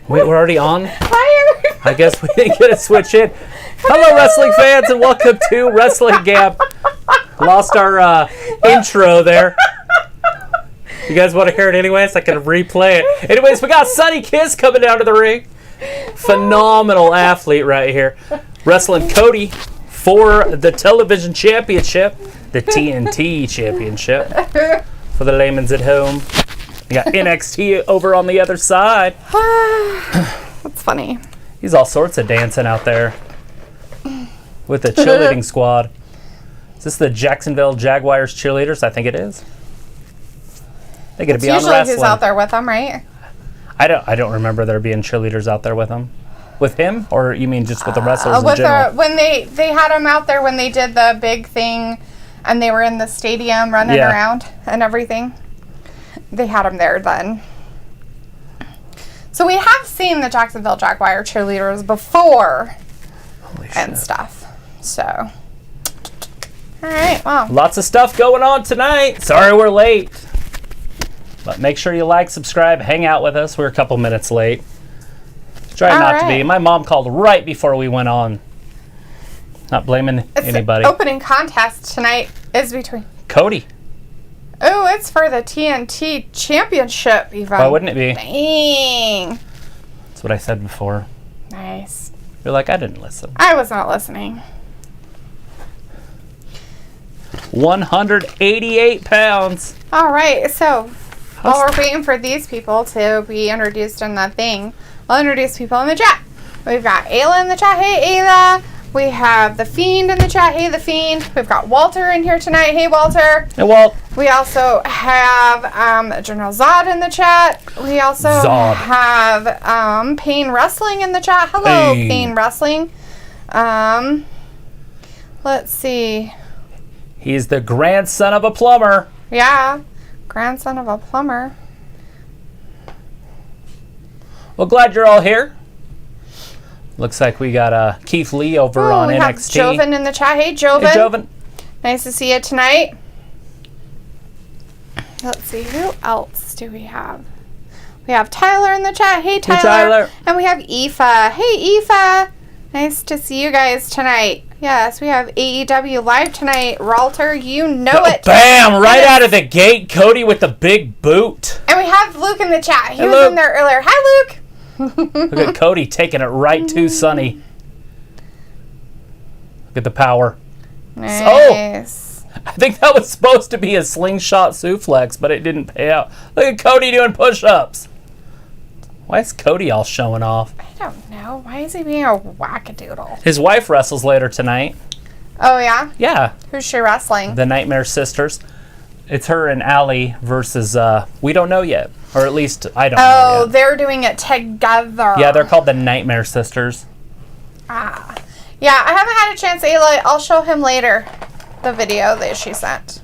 Wait, we're already on? Hi, everybody. I guess we didn't get to switch in. Hello, wrestling fans, and welcome to WrestlingGab. Lost our intro there. You guys want to hear it anyways? I can replay it. Anyways, we got Sonny Kiss coming down to the ring. Phenomenal athlete right here. Wrestling Cody for the television championship. The TNT championship. For the layman's at home. You got NXT over on the other side. That's funny. He's all sorts of dancing out there. With the cheerleading squad. Is this the Jacksonville Jaguars cheerleaders? I think it is. They get to be on wrestling. Usually who's out there with them, right? I don't remember there being cheerleaders out there with him. With him? Or you mean just with the wrestlers in general? When they had him out there when they did the big thing and they were in the stadium running around and everything. They had him there then. So we have seen the Jacksonville Jaguar cheerleaders before and stuff. So, all right, wow. Lots of stuff going on tonight. Sorry we're late. But make sure you like, subscribe, hang out with us. We're a couple minutes late. Try not to be. My mom called right before we went on. Not blaming anybody. The opening contest tonight is between Cody. Oh, it's for the TNT Championship, even. Why wouldn't it be? Dang. That's what I said before. Nice. You're like, I didn't listen. I was not listening. 188 pounds. All right, so while we're waiting for these people to be introduced in the thing, I'll introduce people in the chat. We've got Ayla in the chat. Hey, Ayla. We have The Fiend in the chat. Hey, The Fiend. We've got Walter in here tonight. Hey, Walter. Hey, Walt. We also have General Zod in the chat. We also have Pain Wrestling in the chat. Hello, Pain Wrestling. Let's see. He's the grandson of a plumber. Yeah, grandson of a plumber. Well, glad you're all here. Looks like we got Keith Lee over on NXT. We have Joven in the chat. Hey, Joven. Hey, Joven. Nice to see you tonight. Let's see, who else do we have? We have Tyler in the chat. Hey, Tyler. Hey, Tyler. And we have Aoife. Hey, Aoife. Nice to see you guys tonight. Yes, we have AEW Live tonight. Walter, you know it. Bam! Right out of the gate, Cody with the big boot. And we have Luke in the chat. He was in there earlier. Hi, Luke. Look at Cody taking it right to Sonny. Look at the power. Nice. Oh! I think that was supposed to be a slingshot suplex, but it didn't pay out. Look at Cody doing push-ups. Why is Cody all showing off? I don't know. Why is he being a wackadoodle? His wife wrestles later tonight. Oh, yeah? Yeah. Who's she wrestling? The Nightmare Sisters. It's her and Allie versus, we don't know yet. Or at least, I don't know yet. Oh, they're doing it together. Yeah, they're called the Nightmare Sisters. Ah. Yeah, I haven't had a chance, Ayla. I'll show him later the video that she sent.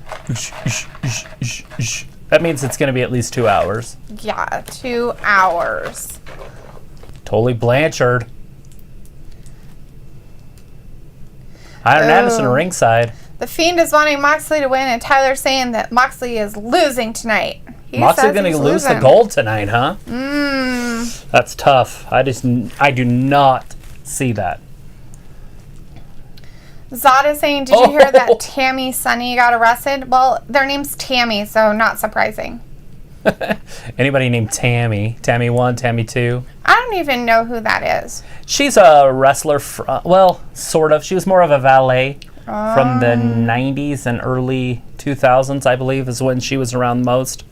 That means it's going to be at least 2 hours. Yeah, 2 hours. Totally Blanchard. Iron Anderson ringside. The Fiend is wanting Moxley to win, and Tyler's saying that Moxley is losing tonight. Moxley's going to lose the gold tonight, huh? That's tough. I do not see that. Zod is saying, did you hear that Tammy Sonny got arrested? Well, their name's Tammy, so not surprising. Anybody named Tammy? Tammy 1, Tammy 2? I don't even know who that is. She's a wrestler, well, sort of. She was more of a valet from the 90s and early 2000s, I believe, is when she was around most.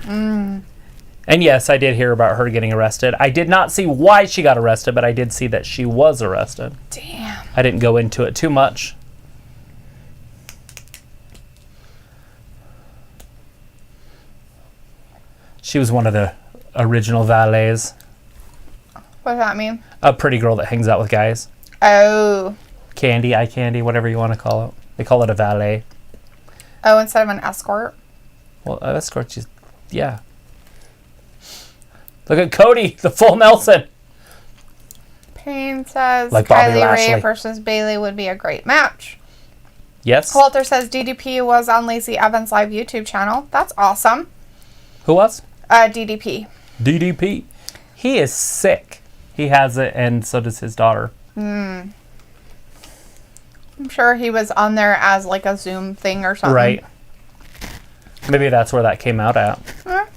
And yes, I did hear about her getting arrested. I did not see why she got arrested, but I did see that she was arrested. Damn. I didn't go into it too much. She was one of the original valets. What does that mean? A pretty girl that hangs out with guys. Oh. Candy, eye candy, whatever you want to call it. They call it a valet. Oh, instead of an escort? Well, an escort, just, yeah. Look at Cody, the full Nelson. Payne says like Bobby Kylie Rae Lashley versus Bayley would be a great match. Yes. Walter says DDP was on Lacey Evans' live YouTube channel. That's awesome. Who was? DDP. DDP. He is sick. He has it, and so does his daughter. I'm sure he was on there as like a Zoom thing or something. Right. Maybe that's where that came out at.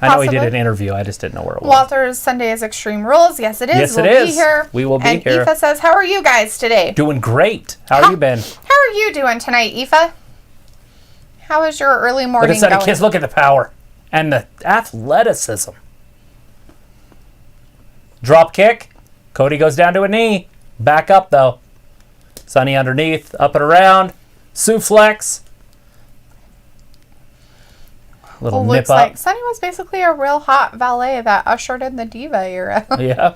I know he did an interview. I just didn't know where it was. Walter's Sunday is Extreme Rules. Yes, it is. Yes, we'll it is. Be here. We will be and here. Aoife says, how are you guys today? Doing great. How have you been? How are you doing tonight, Aoife? How is your early morning Look at going? Kiss. Look at the power and the athleticism. Drop kick. Cody goes down to a knee. Back up, though. Sonny underneath. Up and around. Suplex. Little nip looks up. like Sonny was basically a real hot valet that ushered in the Diva era. Yeah.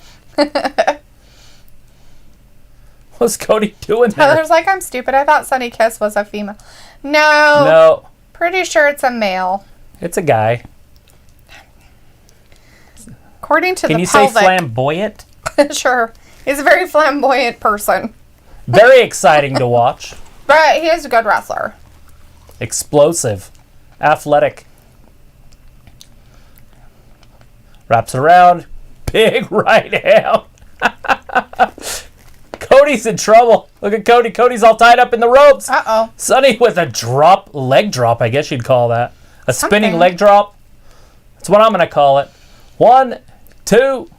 What's Cody doing there? Tyler's like, I'm stupid. I thought Sonny Kiss was a female. No. No. Pretty sure it's a male. It's a guy. According to Can the you say pelvic. flamboyant? Sure. He's a very flamboyant person. Very exciting to watch. But he is a good wrestler. Explosive. Athletic. Wraps around. Big right hand. Cody's in trouble. Look at Cody. Cody's all tied up in the ropes. Uh-oh. Sonny with a leg drop, I guess you'd call that. A spinning Something. leg drop. That's what I'm going to call it. 1, 2.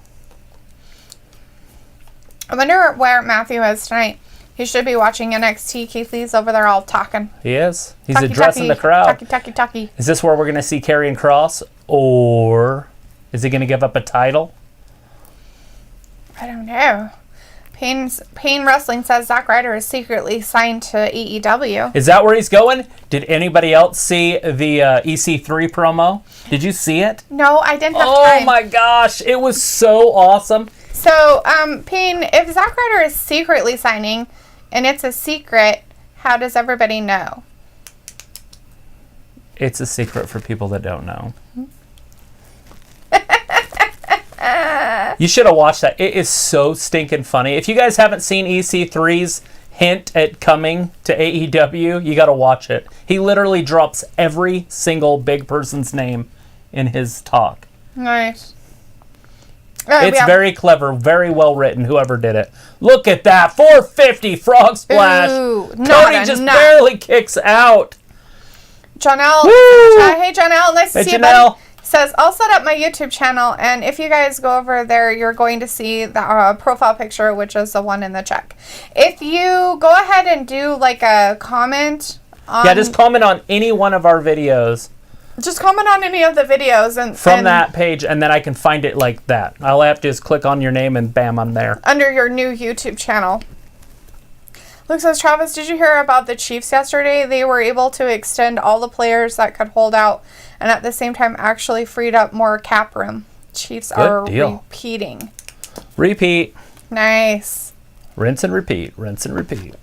I wonder where Matthew is tonight. He should be watching NXT. Keith Lee's over there all talking. He is. He's Talkie, addressing talkie, the crowd. Talkie. Is this where we're going to see Karrion Kross? Or is he going to give up a title? I don't know. Pain Wrestling says Zack Ryder is secretly signed to AEW. Is that where he's going? Did anybody else see the EC3 promo? Did you see it? No, I didn't have Oh time. my gosh, it was so awesome. So, Pain, if Zack Ryder is secretly signing, and it's a secret, how does everybody know? It's a secret for people that don't know. You should have watched that. It is so stinking funny. If you guys haven't seen EC3's hint at coming to AEW, you got to watch it. He literally drops every single big person's name in his talk. Nice. It's very clever, very well written, whoever did it. Look at that. 450 frog splash. Ooh, Cody just barely kicks out. Janelle. Hey, Janelle. Nice to see you, buddy. Says, I'll set up my YouTube channel, and if you guys go over there, you're going to see the profile picture, which is the one in the check. If you go ahead and do like a comment on... Yeah, just comment on any one of our videos. Just comment on any of the videos. From that page, and then I can find it like that. All I have to do is click on your name, and bam, I'm there. Under your new YouTube channel. Luke says, Travis, did you hear about the Chiefs yesterday? They were able to extend all the players that could hold out, and at the same time actually freed up more cap room. Chiefs are repeating. Repeat. Nice. Rinse and repeat. Rinse and repeat.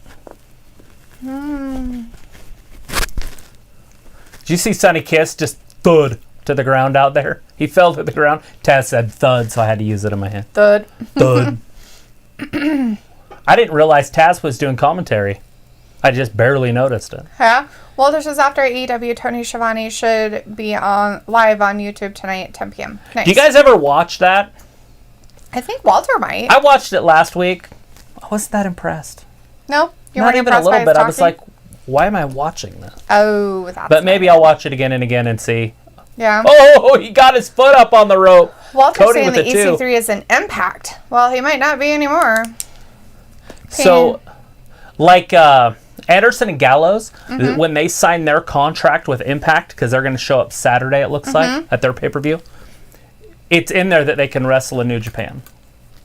Did you see Sonny Kiss just thud to the ground out there? He fell to the ground. Taz said thud, so I had to use it in my hand. Thud. Thud. I didn't realize Taz was doing commentary. I just barely noticed it. Yeah. Walter says after AEW, Tony Schiavone should be live on YouTube tonight at 10 p.m. Nice. Do you guys ever watch that? I think Walter might. I watched it last week. I wasn't that impressed. No? You Not weren't even a impressed little by bit. his I was like, why am I watching this? Oh, that's But maybe I'll watch it again and again and see. Yeah. Oh, he got his foot up on the rope. Walter's Cody saying with the the two. EC3 is an impact. Well, he might not be anymore. So, like Anderson and Gallows, when they sign their contract with Impact, because they're going to show up Saturday, it looks like, at their pay-per-view, it's in there that they can wrestle in New Japan.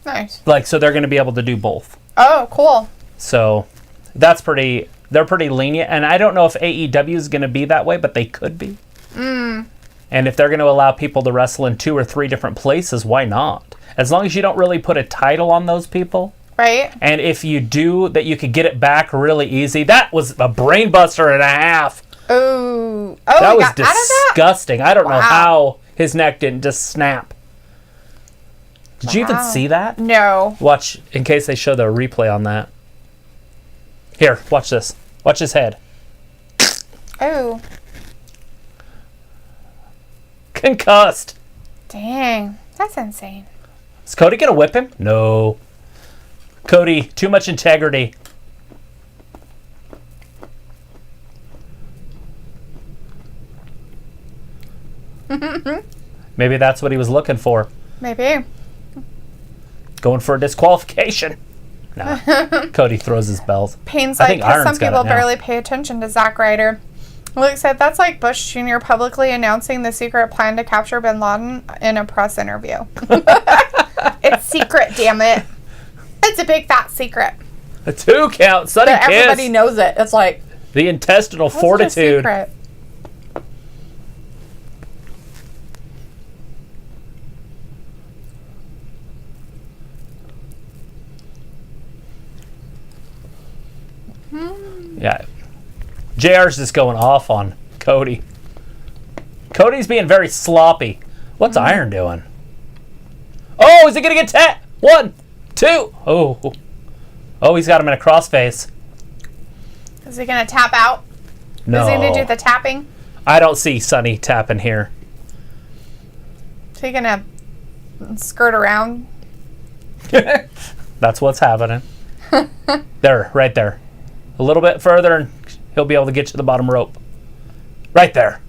Nice. Like, so they're going to be able to do both. Oh, cool. So, they're pretty lenient, and I don't know if AEW is going to be that way, but they could be. And if they're going to allow people to wrestle in 2 or 3 different places, why not? As long as you don't really put a title on those people. Right. And if you do, that you could get it back really easy. That was a brain buster and a half. Oh, that was got out of that? disgusting. I don't know how his neck didn't just snap. Did you even see that? No. Watch, in case they show the replay on that. Here, watch this. Watch his head. Oh. Concussed. Dang. That's insane. Is Cody going to whip him? No. Cody, too much integrity. Maybe that's what he was looking for. Maybe. Going for a disqualification. Nah. Cody throws his belt. Pain's like, some people barely pay attention to Zack Ryder. Luke said, that's like Bush Jr. publicly announcing the secret plan to capture bin Laden in a press interview. It's secret, damn it. It's a big fat secret. A 2 count. Sonny Kiss. Everybody knows it. It's like the intestinal fortitude. Secret? Yeah. JR's just going off on Cody. Cody's being very sloppy. What's Iron doing? Oh, is he going to get tapped? 1, 2. Oh. Oh, he's got him in a crossface. Is he going to tap out? No. Is he going to do the tapping? I don't see Sonny tapping here. Is he going to skirt around? That's what's happening. There, right there. A little bit further and he'll be able to get to the bottom rope. Right there.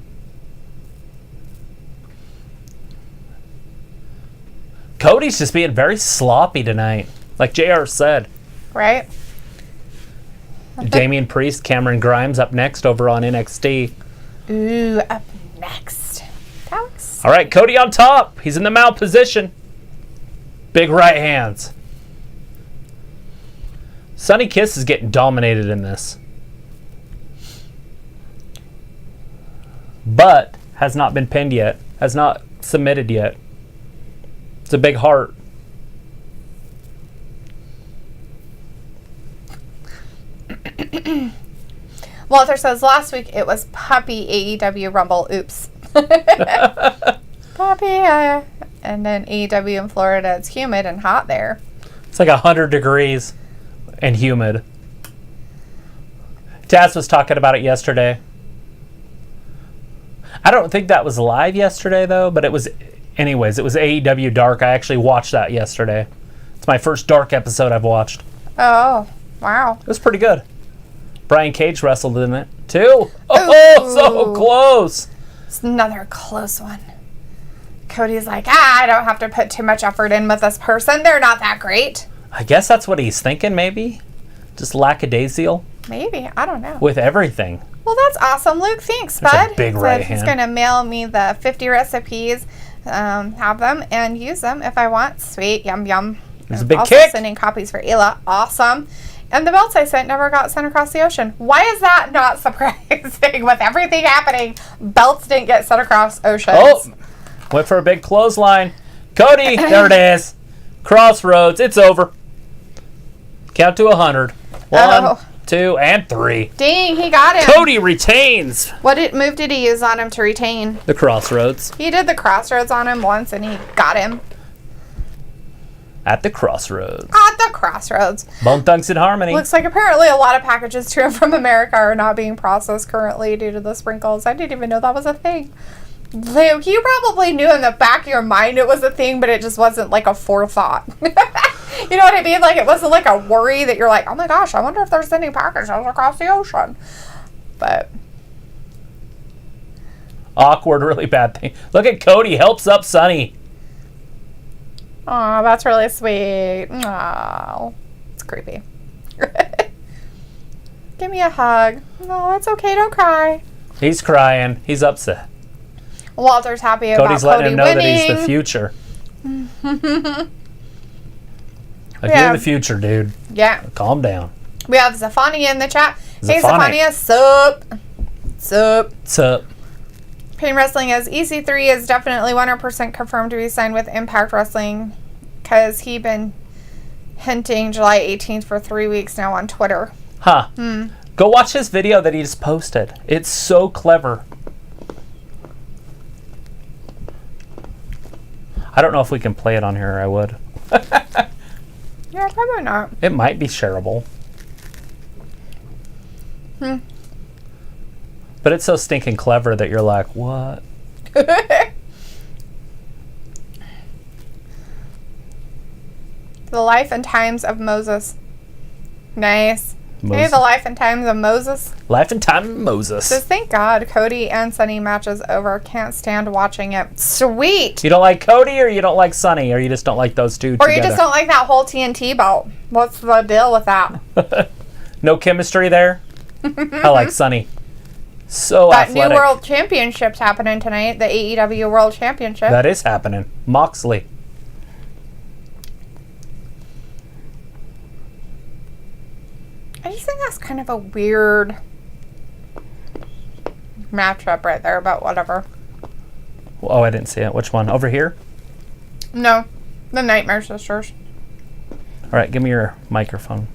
Cody's just being very sloppy tonight. Like JR said. Right. Damian Priest, Cameron Grimes up next over on NXT. Ooh, up next. Alex. All right, Cody on top. He's in the mount position. Big right hands. Sonny Kiss is getting dominated in this. But has not been pinned yet. Has not submitted yet. It's a big heart. Walter says last week it was puppy AEW Rumble. Oops. Puppy. And then AEW in Florida, it's humid and hot there. It's like 100 degrees and humid. Taz was talking about it yesterday. I don't think that was live yesterday, though, but it was... Anyways, it was AEW Dark. I actually watched that yesterday. It's my first Dark episode I've watched. Oh, wow. It was pretty good. Brian Cage wrestled in it, too. Oh, so close. It's another close one. Cody's like, I don't have to put too much effort in with this person. They're not that great. I guess that's what he's thinking, maybe. Just lackadaisical. Maybe. I don't know. With everything. Well, that's awesome, Luke. Thanks, There's bud. a big right hand. He's going to mail me the 50 recipes, have them, and use them if I want. Sweet. Yum, yum. There's a big also kick. Sending copies for Ela. Awesome. And the belts I sent never got sent across the ocean. Why is that not surprising? With everything happening, belts didn't get sent across oceans. Oh, went for a big clothesline. Cody, there it is. Crossroads, it's over. Count to 100. 1, 2, and 3. Dang, he got him. Cody retains. What move did he use on him to retain? The Crossroads. He did the Crossroads on him once, and he got him. At the Crossroads. At the Crossroads. Bone Thugs in Harmony. Looks like apparently a lot of packages to and from America are not being processed currently due to the sprinkles. I didn't even know that was a thing. Luke, you probably knew in the back of your mind it was a thing, but it just wasn't like a forethought. You know what I mean? Like it wasn't like a worry that you're like, oh my gosh, I wonder if they're sending packages across the ocean. But awkward, really bad thing. Look at Cody helps up Sonny. Oh, that's really sweet. Oh, it's creepy. Give me a hug. No, it's okay. Don't cry. He's crying. He's upset. Walter's happy Cody's about letting Cody him know winning. that he's the future. You're the future, dude. Yeah. Calm down. We have Zephania in the chat. Hey, Zephania. Zephania. Sup? Sup? Sup? Pain Wrestling as EC3 is definitely 100% confirmed to be signed with Impact Wrestling because he been hinting July 18th for 3 weeks now on Twitter. Huh. Go watch his video that he just posted. It's so clever. I don't know if we can play it on here. I would. Yeah, probably not. It might be shareable. But it's so stinking clever that you're like, what? The Life and Times of Moses. Nice. Moses. Hey, The Life and Times of Moses. Life and Time of Moses. Says, thank God Cody and Sonny match is over. Can't stand watching it. Sweet. You don't like Cody, or you don't like Sonny, or you just don't like those two Or together? you just don't like that whole TNT belt. What's the deal with that? No chemistry there? I like Sonny. So That athletic. new World Championship's happening tonight. The AEW World Championship. That is happening. Moxley. I just think that's kind of a weird matchup right there, but whatever. Oh, I didn't see it. Which one? Over here? No, the Nightmare Sisters. All right, give me your microphone.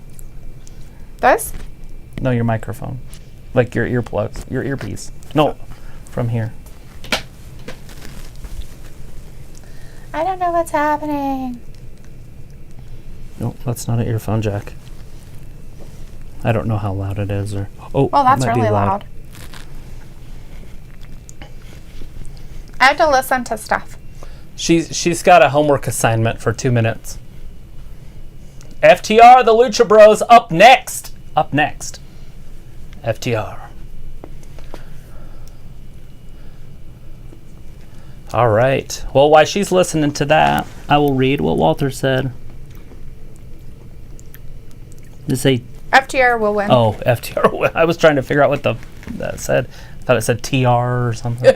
This? No, your microphone. Like your earplugs, your earpiece. No, from here. I don't know what's happening. No, that's not an earphone jack. I don't know how loud it is, or Well, that's it might be really loud. I have to listen to stuff. She's got a homework assignment for 2 minutes. FTR, the Lucha Bros, up next. Up next. FTR. All right. Well, while she's listening to that, I will read what Walter said. Did it say? FTR will win. Oh, FTR. I was trying to figure out what that said. I thought it said TR or something.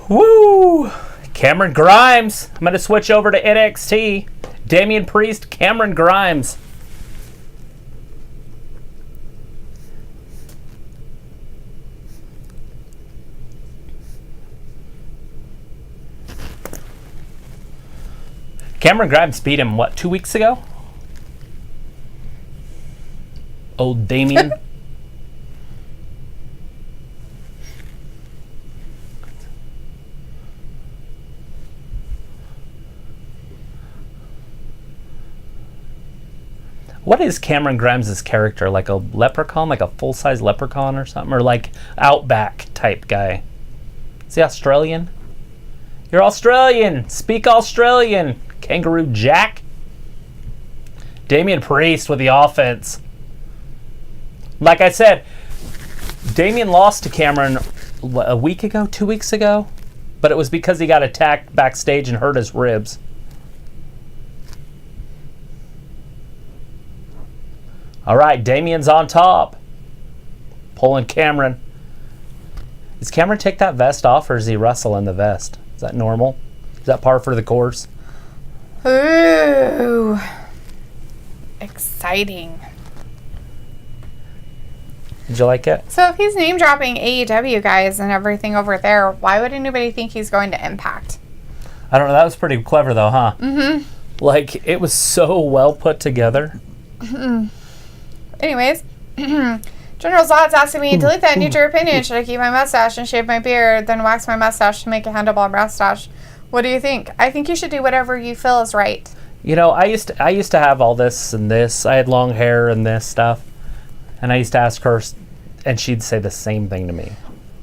Woo! Cameron Grimes. I'm going to switch over to NXT. Damian Priest, Cameron Grimes. Cameron Grimes beat him, what, 2 weeks ago? Old Damian. What is Cameron Grimes' character? Like a leprechaun? Like a full-size leprechaun or something? Or like Outback type guy? Is he Australian? You're Australian! Speak Australian! Kangaroo Jack? Damian Priest with the offense. Like I said, Damian lost to Cameron a week ago, 2 weeks ago? But it was because he got attacked backstage and hurt his ribs. All right, Damian's on top. Pulling Cameron. Does Cameron take that vest off, or does he wrestle in the vest? Is that normal? Is that par for the course? Ooh. Exciting. Did you like it? So if he's name dropping AEW guys and everything over there, why would anybody think he's going to Impact? I don't know. That was pretty clever, though, huh? Mm-hmm. Like, it was so well put together. Anyways, General Zod's asking me, Dalethea, need your opinion. Should I keep my mustache and shave my beard, then wax my mustache to make a handlebar mustache? What do you think? I think you should do whatever you feel is right. You know, I used to have all this and this. I had long hair and this stuff. And I used to ask her, and she'd say the same thing to me.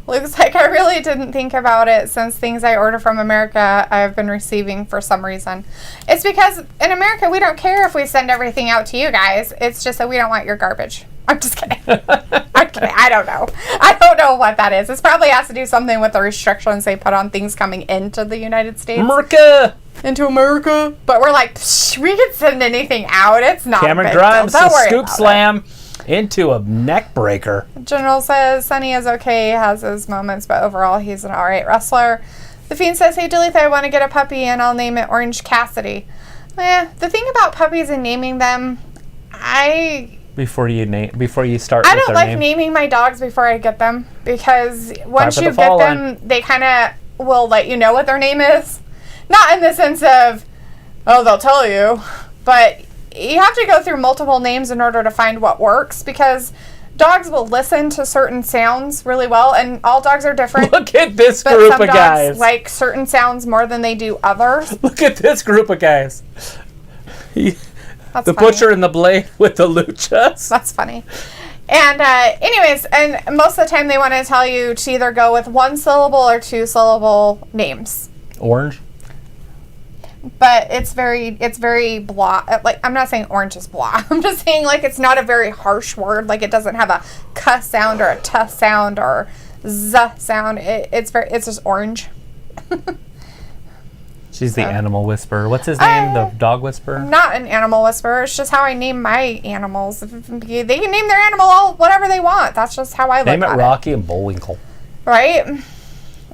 Looks like I really didn't think about it since things I order from America I've been receiving for some reason. It's because in America we don't care if we send everything out to you guys. It's just that we don't want your garbage. I'm just kidding. I'm kidding. I don't know. I don't know what that is. This probably has to do something with the restrictions they put on things coming into the United States. America! Into America. But we're like, psh, we can send anything out. It's not Cameron a big Grimes, deal. Don't worry scoop about slam into a neck breaker. General says Sonny is okay, has his moments, but overall he's an alright wrestler. The Fiend says, hey Dalethea, I want to get a puppy and I'll name it Orange Cassidy. The thing about puppies and naming them, Before you start I with don't their like name. naming my dogs before I get them, because once for you the get fallen. them, they kind of will let you know what their name is. Not in the sense of, oh, they'll tell you, but you have to go through multiple names in order to find what works, because dogs will listen to certain sounds really well, and all dogs are different. Look at this but group some of dogs guys. like certain sounds more than they do others. Look at this group of guys. That's The funny. butcher and the blade with the luchas. That's funny. And anyways, and most of the time they want to tell you to either go with 1 syllable or 2 syllable names. Orange? but it's very blah. Like, I'm not saying orange is blah. I'm just saying, like, it's not a very harsh word. Like, it doesn't have a cuss sound or a tuh sound or z sound. It's just orange. She's the animal whisperer. What's his name? The dog whisperer? Not an animal whisperer. It's just how I name my animals. They can name their animal whatever they want. That's just how I look at it. Name it Rocky and Bullwinkle. Right?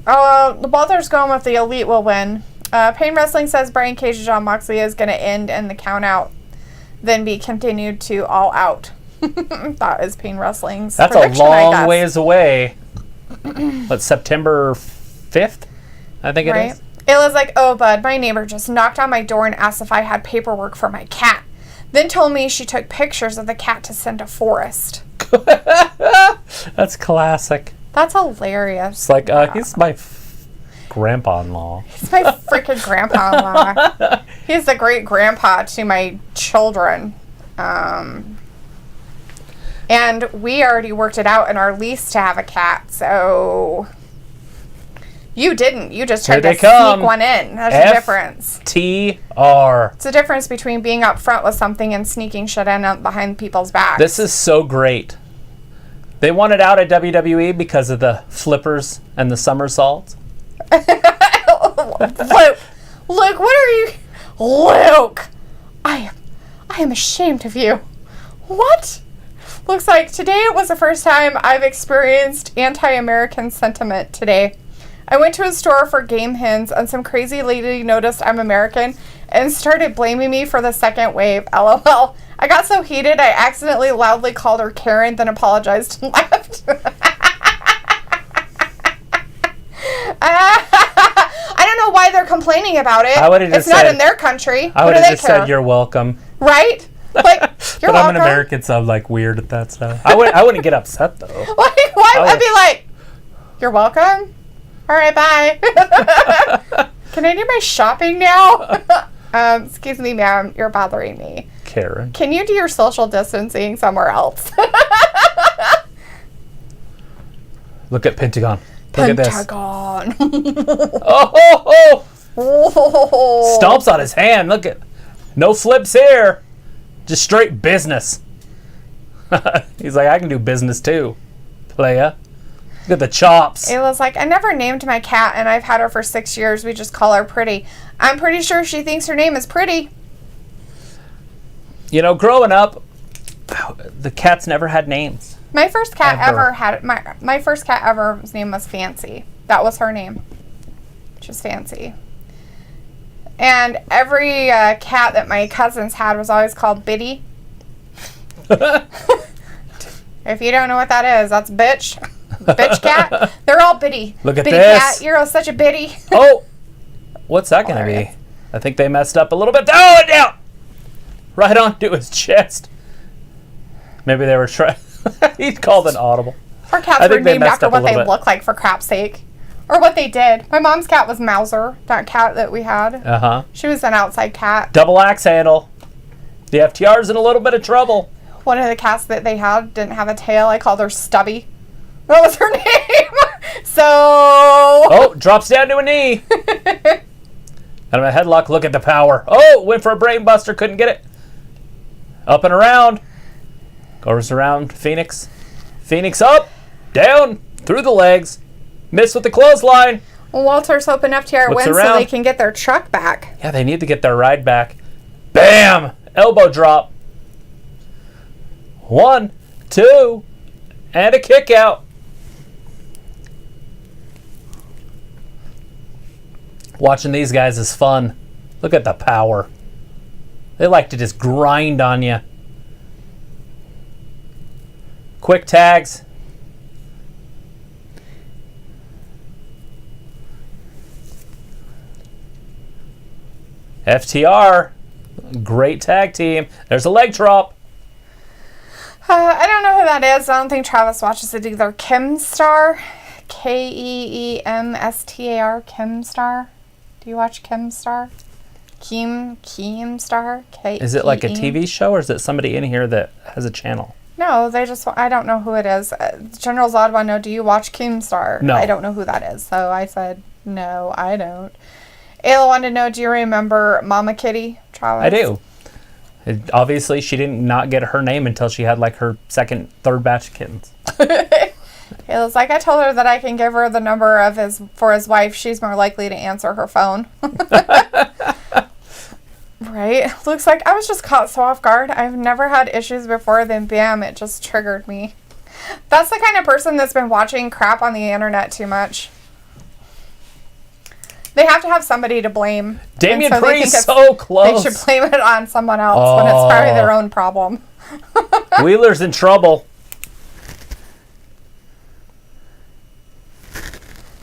The Walter's going with the Elite will win. Pain Wrestling says Brian Cage and Jon Moxley is going to end in the count out, then be continued to All Out. That is Pain Wrestling's prediction, That's a long ways away. But September 5th, I think it is. It was like, oh, bud, my neighbor just knocked on my door and asked if I had paperwork for my cat. Then told me she took pictures of the cat to send to Forrest. That's classic. That's hilarious. It's like, he's my grandpa-in-law. He's my freaking grandpa-in-law. He's the great grandpa to my children. And we already worked it out in our lease to have a cat, so... You didn't. You just tried to sneak one in. There's a difference. FTR. It's a difference between being up front with something and sneaking shit in behind people's backs. This is so great. They wanted out at WWE because of the flippers and the somersaults. Luke, what are you... Luke! I am ashamed of you. What? Looks like today was the first time I've experienced anti-American sentiment today. I went to a store for game hens and some crazy lady noticed I'm American and started blaming me for the second wave. LOL. I got so heated I accidentally loudly called her Karen, then apologized and left. I don't know why they're complaining about it. It's not in their country. I would have just said you're welcome. Right? Like, you're but welcome. I'm an American, so I'm like weird at that stuff. I wouldn't get upset though. Like, why? I'd be like, you're welcome. All right, bye. Can I do my shopping now? Excuse me, ma'am. You're bothering me. Karen. Can you do your social distancing somewhere else? Look at Pentagón. Look at this. Pentagón. Oh. Stomps on his hand. Look at. No flips here. Just straight business. He's like, I can do business too, playa. Look at the chops. It was like, I never named my cat, and I've had her for 6 years. We just call her Pretty. I'm pretty sure she thinks her name is Pretty. You know, growing up, the cats never had names. My first cat ever had my first cat ever's name was Fancy. That was her name. Just Fancy. And every cat that my cousins had was always called Biddy. If you don't know what that is, that's bitch. Bitch cat. They're all bitty. Look at bitty this. Cat. You're such a bitty. Oh, what's that going to be? I think they messed up a little bit. Oh, down. Right onto his chest. Maybe they were trying. He called an audible. Our cats were named after what they look like, for crap's sake. Or what they did. My mom's cat was Mauser, that cat that we had. Uh-huh. She was an outside cat. Double axe handle. The FTR's in a little bit of trouble. One of the cats that they had didn't have a tail. I called her Stubby. That was her name. So... Oh, drops down to a knee. And a headlock. Look at the power. Oh, went for a brain buster. Couldn't get it. Up and around. Goes around Phoenix. Phoenix up. Down. Through the legs. Missed with the clothesline. Well, Walter's hoping FTR wins so they can get their truck back. Yeah, they need to get their ride back. Bam! Elbow drop. 1, 2, and a kick out. Watching these guys is fun. Look at the power. They like to just grind on you. Quick tags. FTR, great tag team. There's a leg drop. I don't know who that is. I don't think Travis watches it either. Keemstar, Keemstar, Keemstar. Do you watch Keemstar? Keemstar. Is it like a TV show, or is it somebody in here that has a channel? No, I don't know who it is. General Zod want to know, do you watch Keemstar? No. I don't know who that is. So I said, no, I don't. Ayla wanted to know, do you remember Mama Kitty, Travis? I do. Obviously, she didn't not get her name until she had like her third batch of kittens. Ayla's like, I told her that I can give her the number for his wife. She's more likely to answer her phone. Right? Looks like I was just caught so off guard. I've never had issues before, then bam, it just triggered me. That's the kind of person that's been watching crap on the internet too much. They have to have somebody to blame. Damian Priest so close. They should blame it on someone else when it's probably their own problem. Wheeler's in trouble.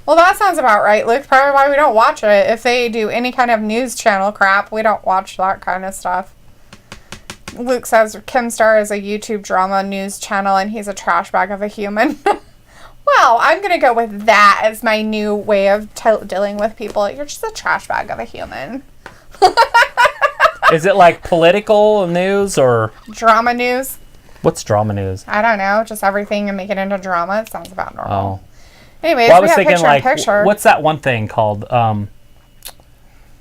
Well, that sounds about right, Luke. Probably why we don't watch it. If they do any kind of news channel crap, we don't watch that kind of stuff. Luke says Kim Star is a YouTube drama news channel and he's a trash bag of a human. Well, I'm going to go with that as my new way of dealing with people. You're just a trash bag of a human. Is it like political news or? Drama news. What's drama news? I don't know. Just everything and make it into drama. It sounds about normal. Oh. Anyways, well, I we was have thinking like, picture. what's that one thing called?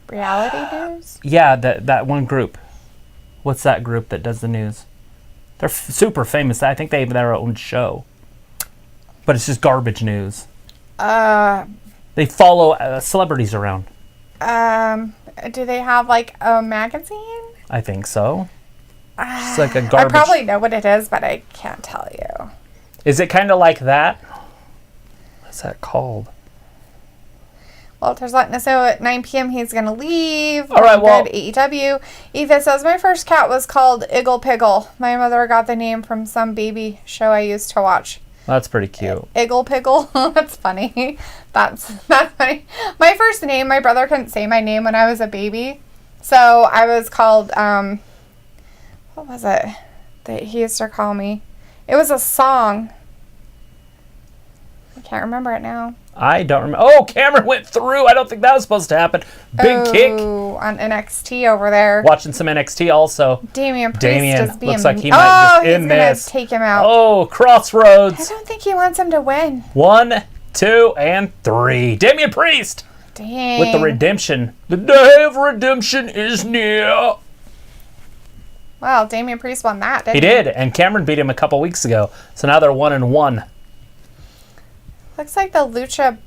Reality news? Yeah, that one group. What's that group that does the news? They're super famous. I think they have their own show. But it's just garbage news. They follow celebrities around. Do they have like a magazine? I think so. It's like a garbage. I probably know what it is, but I can't tell you. Is it kind of like that? What's that called? Walter's letting us know at 9 p.m. he's going to leave. All right, well. AEW. Eva says, my first cat was called Iggle Piggle. My mother got the name from some baby show I used to watch. That's pretty cute. Iggle Piggle. That's funny. That's funny. My first name, my brother couldn't say my name when I was a baby. So I was called, what was it that he used to call me? It was a song. I can't remember it now. I don't remember. Oh, Cameron went through. I don't think that was supposed to happen. Big kick. On NXT over there. Watching some NXT also. Damian Priest is being... looks like he might just end this. He's going to take him out. Oh, Crossroads. I don't think he wants him to win. 1, 2, and 3. Damian Priest. Dang. With the redemption. The day of redemption is near. Well, Damian Priest won that, didn't he? He did, and Cameron beat him a couple weeks ago. So now they're 1-1. Looks like the Lucha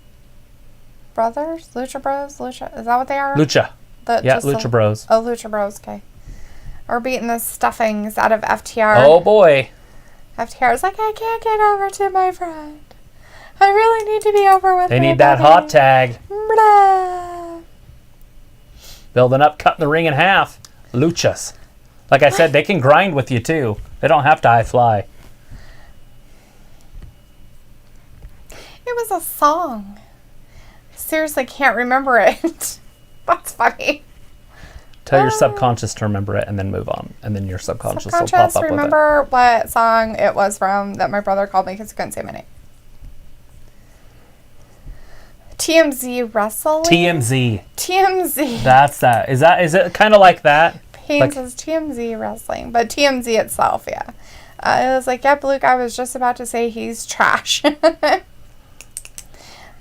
Brothers? Lucha Bros? Lucha? Is that what they are? Lucha. Lucha Bros. Oh, Lucha Bros, okay. Are beating the stuffings out of FTR. Oh, boy. FTR is like, I can't get over to my friend. I really need to be over with They my need that buddy. hot tag. Blah. Building up, cutting the ring in half. Luchas. Like I said, they can grind with you, too. They don't have to high fly. It was a song. I seriously can't remember it. That's funny. Tell your subconscious to remember it and then move on. And then your subconscious will pop up with it. Remember what song it was from that my brother called me because he couldn't say my name. TMZ Wrestling? TMZ. That's that. Is it kind of like that? Payne says TMZ Wrestling. But TMZ itself, yeah. It was like, yep, Luke, I was just about to say he's trash.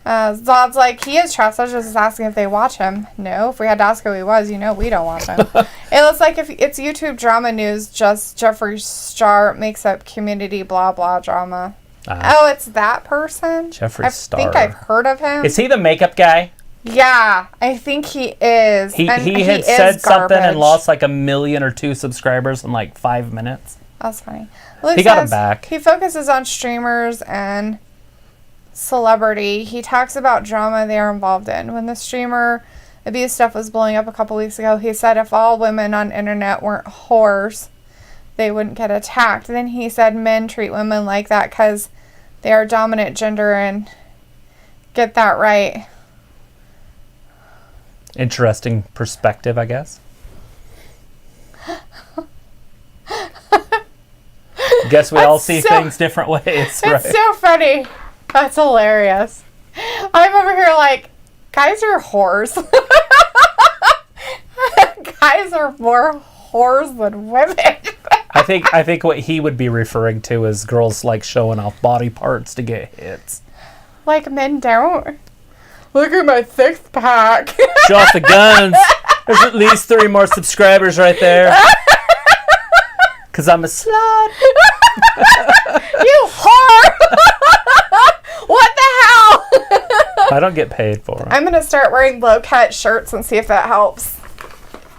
Zod's like, he is trash. I was just asking if they watch him. No, if we had to ask who he was, we don't watch him. It looks like if it's YouTube drama news, just Jeffree Star makes up community blah blah drama. Oh, it's that person? Jeffree Star. I think I've heard of him. Is he the makeup guy? Yeah, I think he is. He had said something and lost like 1 million or 2 subscribers in like 5 minutes. That's funny. He got him back. He focuses on streamers and celebrity. He talks about drama they are involved in. When the streamer abuse stuff was blowing up a couple weeks ago, he said if all women on internet weren't whores, they wouldn't get attacked. Then he said men treat women like that because they are dominant gender and get that right. Interesting perspective, I guess. Guess we all see things different ways, right? It's so funny. That's hilarious. I'm over here like, guys are whores. Guys are more whores than women. I think what he would be referring to is girls like showing off body parts to get hits. Like men don't. Look at my six-pack. Show off the guns. There's at least 3 more subscribers right there. Because I'm a slut. You whore. What the hell? I don't get paid for them. I'm going to start wearing low-cut shirts and see if that helps.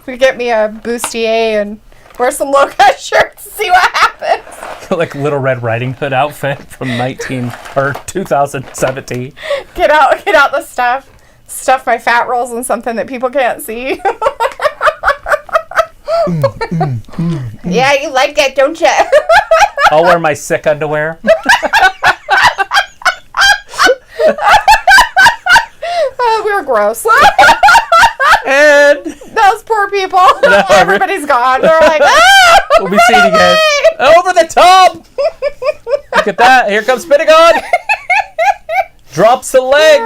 We get me a bustier and wear some low-cut shirts and see what happens. Like Little Red Riding Hood outfit from 2017. Get out the stuff. Stuff my fat rolls in something that people can't see. Yeah, you like that, don't you? I'll wear my sick underwear. We were gross. And those poor people. No, Everybody's gone. They're like, ah! We'll be seeing you guys. Over the top! Look at that. Here comes Pentagón. Drops the leg.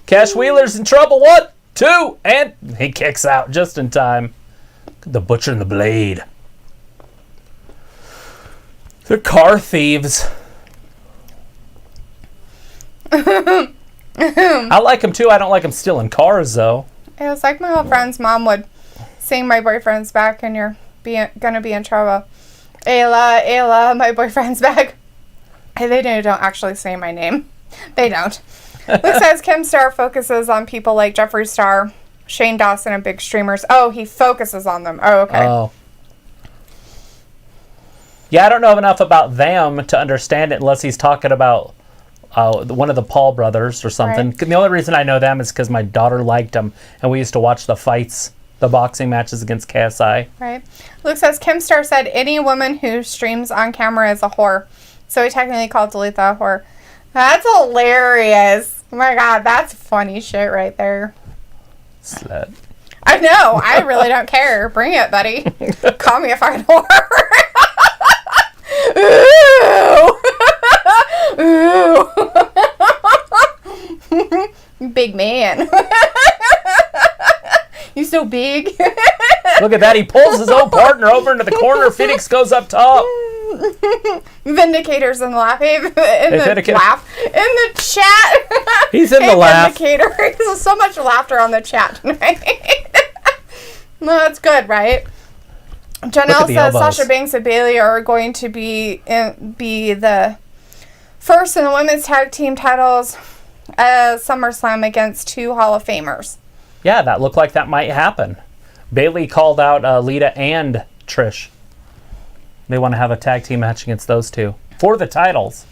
Cash Wheeler's in trouble. 1, 2, and he kicks out just in time. The Butcher and the Blade. They're car thieves. I like them too. I don't like them stealing cars though. It was like my old friend's mom would sing my boyfriend's back and you're gonna be in trouble. Ayla, my boyfriend's back. Hey, they don't actually say my name. They don't. Luke says Kim Star focuses on people like Jeffree Star, Shane Dawson, and big streamers. Oh, he focuses on them. Oh, okay. Oh. Yeah, I don't know enough about them to understand it unless he's talking about one of the Paul brothers or something. Right. The only reason I know them is because my daughter liked them, and we used to watch the fights, the boxing matches against KSI. Right. Luke says Kim Star said any woman who streams on camera is a whore. So he technically called Dalethea a whore. That's hilarious. Oh my God, that's funny shit right there. Slut. I know. I really don't care. Bring it, buddy. Call me a fucking whore. Ooh. Big man. You so big. Look at that. He pulls his own partner over into the corner. Phoenix goes up top. Vindicator's in the laugh. In the chat. He's in the laugh. Vindicator. There's so much laughter on the chat tonight. No, that's good, right? Janelle says elbows. Sasha Banks and Bayley are going to be the first in the women's tag team titles SummerSlam against 2 Hall of Famers. Yeah, that looked like that might happen. Bayley called out Lita and Trish. They want to have a tag team match against those 2 for the titles.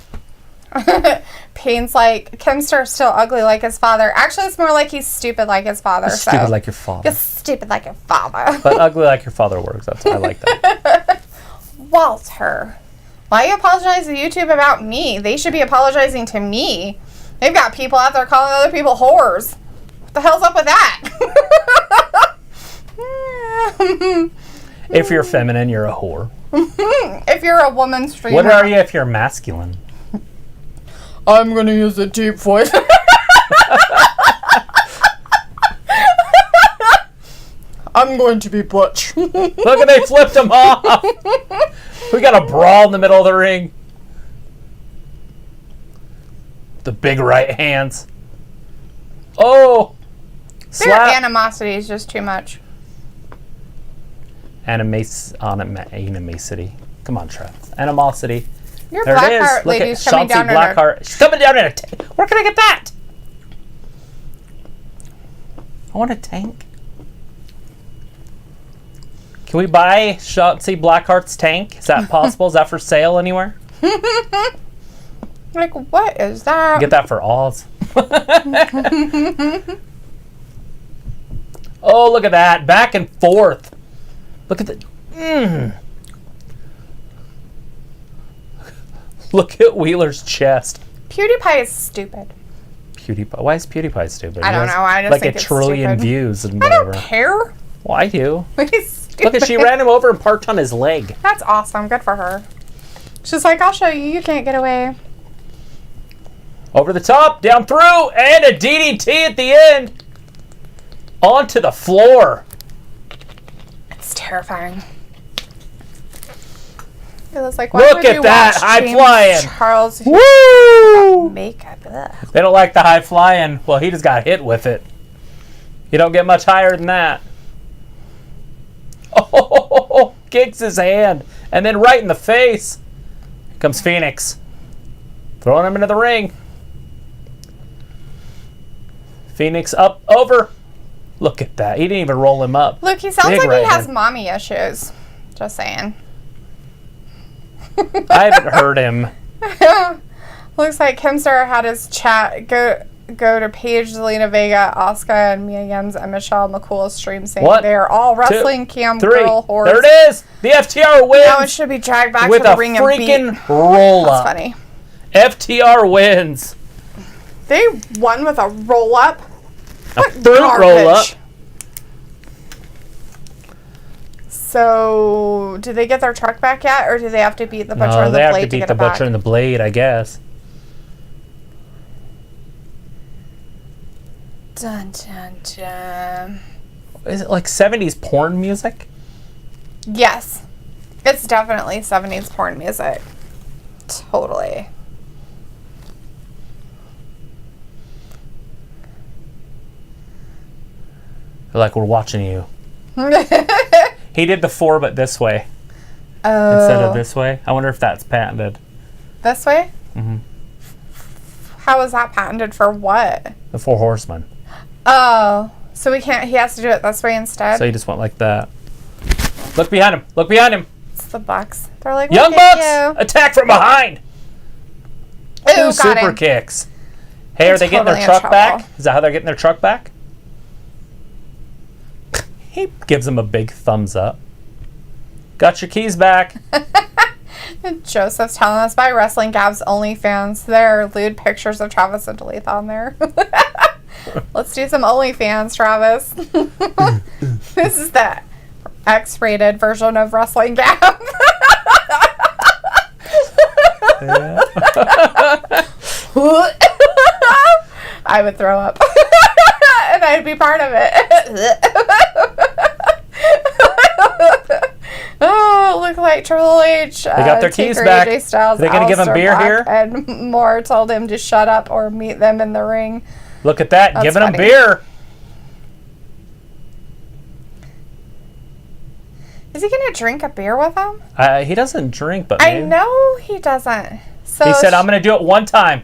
Payne's like, Kim Star's still ugly like his father. Actually, it's more like he's stupid like his father. Stupid like your father. You're stupid like your father. But ugly like your father works. I like that. Walter, why you apologize to YouTube about me? They should be apologizing to me. They've got people out there calling other people whores. What the hell's up with that? If you're feminine, you're a whore. If you're a woman streamer. What are you if you're masculine? I'm going to use a deep voice. I'm going to be butch. Look at they flipped him off. We got a brawl in the middle of the ring. The big right hands. Oh. Their Slap. animosity is just too much. Animosity. Come on, Trev. Animosity. Your There it is. Blackheart Look at lady's coming Chauncey down in Blackheart. She's coming down in a tank. Where can I get that? I want a tank. Can we buy Chauncey Blackheart's tank? Is that possible? Is that for sale anywhere? Like, what is that? Get that for Oz. Oh, look at that. Back and forth. Look at the... Look at Wheeler's chest. PewDiePie is stupid. PewDiePie. Why is PewDiePie stupid? I don't know. I just like think a it's trillion stupid. views and I whatever. don't care. Well, I do. He's stupid. Look at she ran him over and parked on his leg. That's awesome. Good for her. She's like, I'll show you. You can't get away. Over the top, down through, and a DDT at the end. Onto the floor. It's terrifying. It was like, look at that high flying. Charles. Woo! Makeup. Ugh. They don't like the high flying. Well, he just got hit with it. You don't get much higher than that. Oh, kicks his hand. And then right in the face. Here comes Phoenix. Throwing him into the ring. Phoenix up, over. Look at that. He didn't even roll him up. Look, he sounds Big like right he has hand. mommy issues. Just saying. I haven't heard him. Looks like Kimster had his chat go to Paige, Zelina Vega, Asuka, and Mia Yim's and Michelle McCool's stream saying they're all wrestling cam girl whores. There it is. The FTR wins. Now it should be dragged back with to the a ring and beat. freaking roll up. That's funny. FTR wins. They won with a roll up. A third roll up. So, do they get their truck back yet, or do they have to beat the Butcher and the Blade to get it back? They have to beat the Butcher and the Blade, I guess. Dun, dun, dun. Is it like 70s porn music? Yes. It's definitely 70s porn music. Totally. Like we're watching you. He did the 4, but this way. Oh. Instead of this way. I wonder if that's patented. This way? Mm-hmm. How is that patented for what? The 4 Horsemen. Oh. So we can't, he has to do it this way instead? So he just went like that. Look behind him. Look behind him. It's the Bucks. They're like, Young look at Bucks! you. Attack from behind! Ooh, 2 got super him. kicks. Hey, are they getting Totally their in truck trouble. back? Is that how they're getting their truck back? He gives him a big thumbs up. Got your keys back. Joseph's telling us by WrestlingGab's OnlyFans. There are lewd pictures of Travis and Dalethea on there. Let's do some OnlyFans, Travis. This is the X-rated version of WrestlingGab. I would throw up. And I'd be part of it. Oh, look like Triple H. They got their keys back. AJ Styles, Are they going to give him Aleister beer Black, here? And Moore told him to shut up or meet them in the ring. Look at that. That's Giving him funny. beer. Is he going to drink a beer with him? He doesn't drink, but I maybe. know he doesn't. So He said, I'm going to do it one time.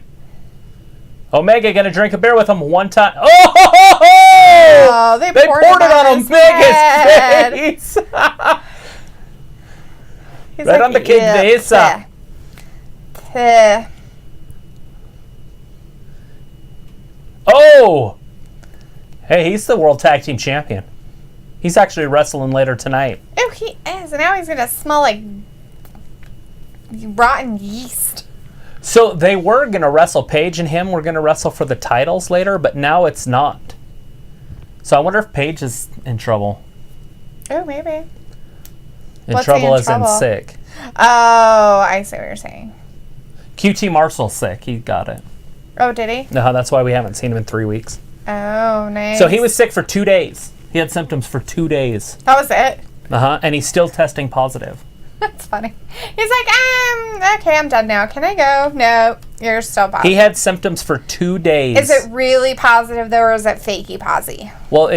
Omega going to drink a beer with him one time. Oh! they poured it on his Omega's head. face. He's Right on the cabeza. Bleh. Oh! Hey, he's the World Tag Team Champion. He's actually wrestling later tonight. Oh, he is. And now he's going to smell like rotten yeast. So they were going to wrestle. Paige and him were going to wrestle for the titles later, but now it's not. So I wonder if Paige is in trouble. Oh, maybe. In What's trouble he in as in trouble? sick. Oh, I see what you're saying. QT Marshall's sick. He got it. Oh, did he? No, that's why we haven't seen him in 3 weeks. Oh, nice. So he was sick for 2 days. He had symptoms for 2 days. That was it? And he's still testing positive. That's funny. He's like, okay, I'm done now. Can I go? No, you're still positive. He had symptoms for 2 days. Is it really positive, though, or is it fakey posy? Well,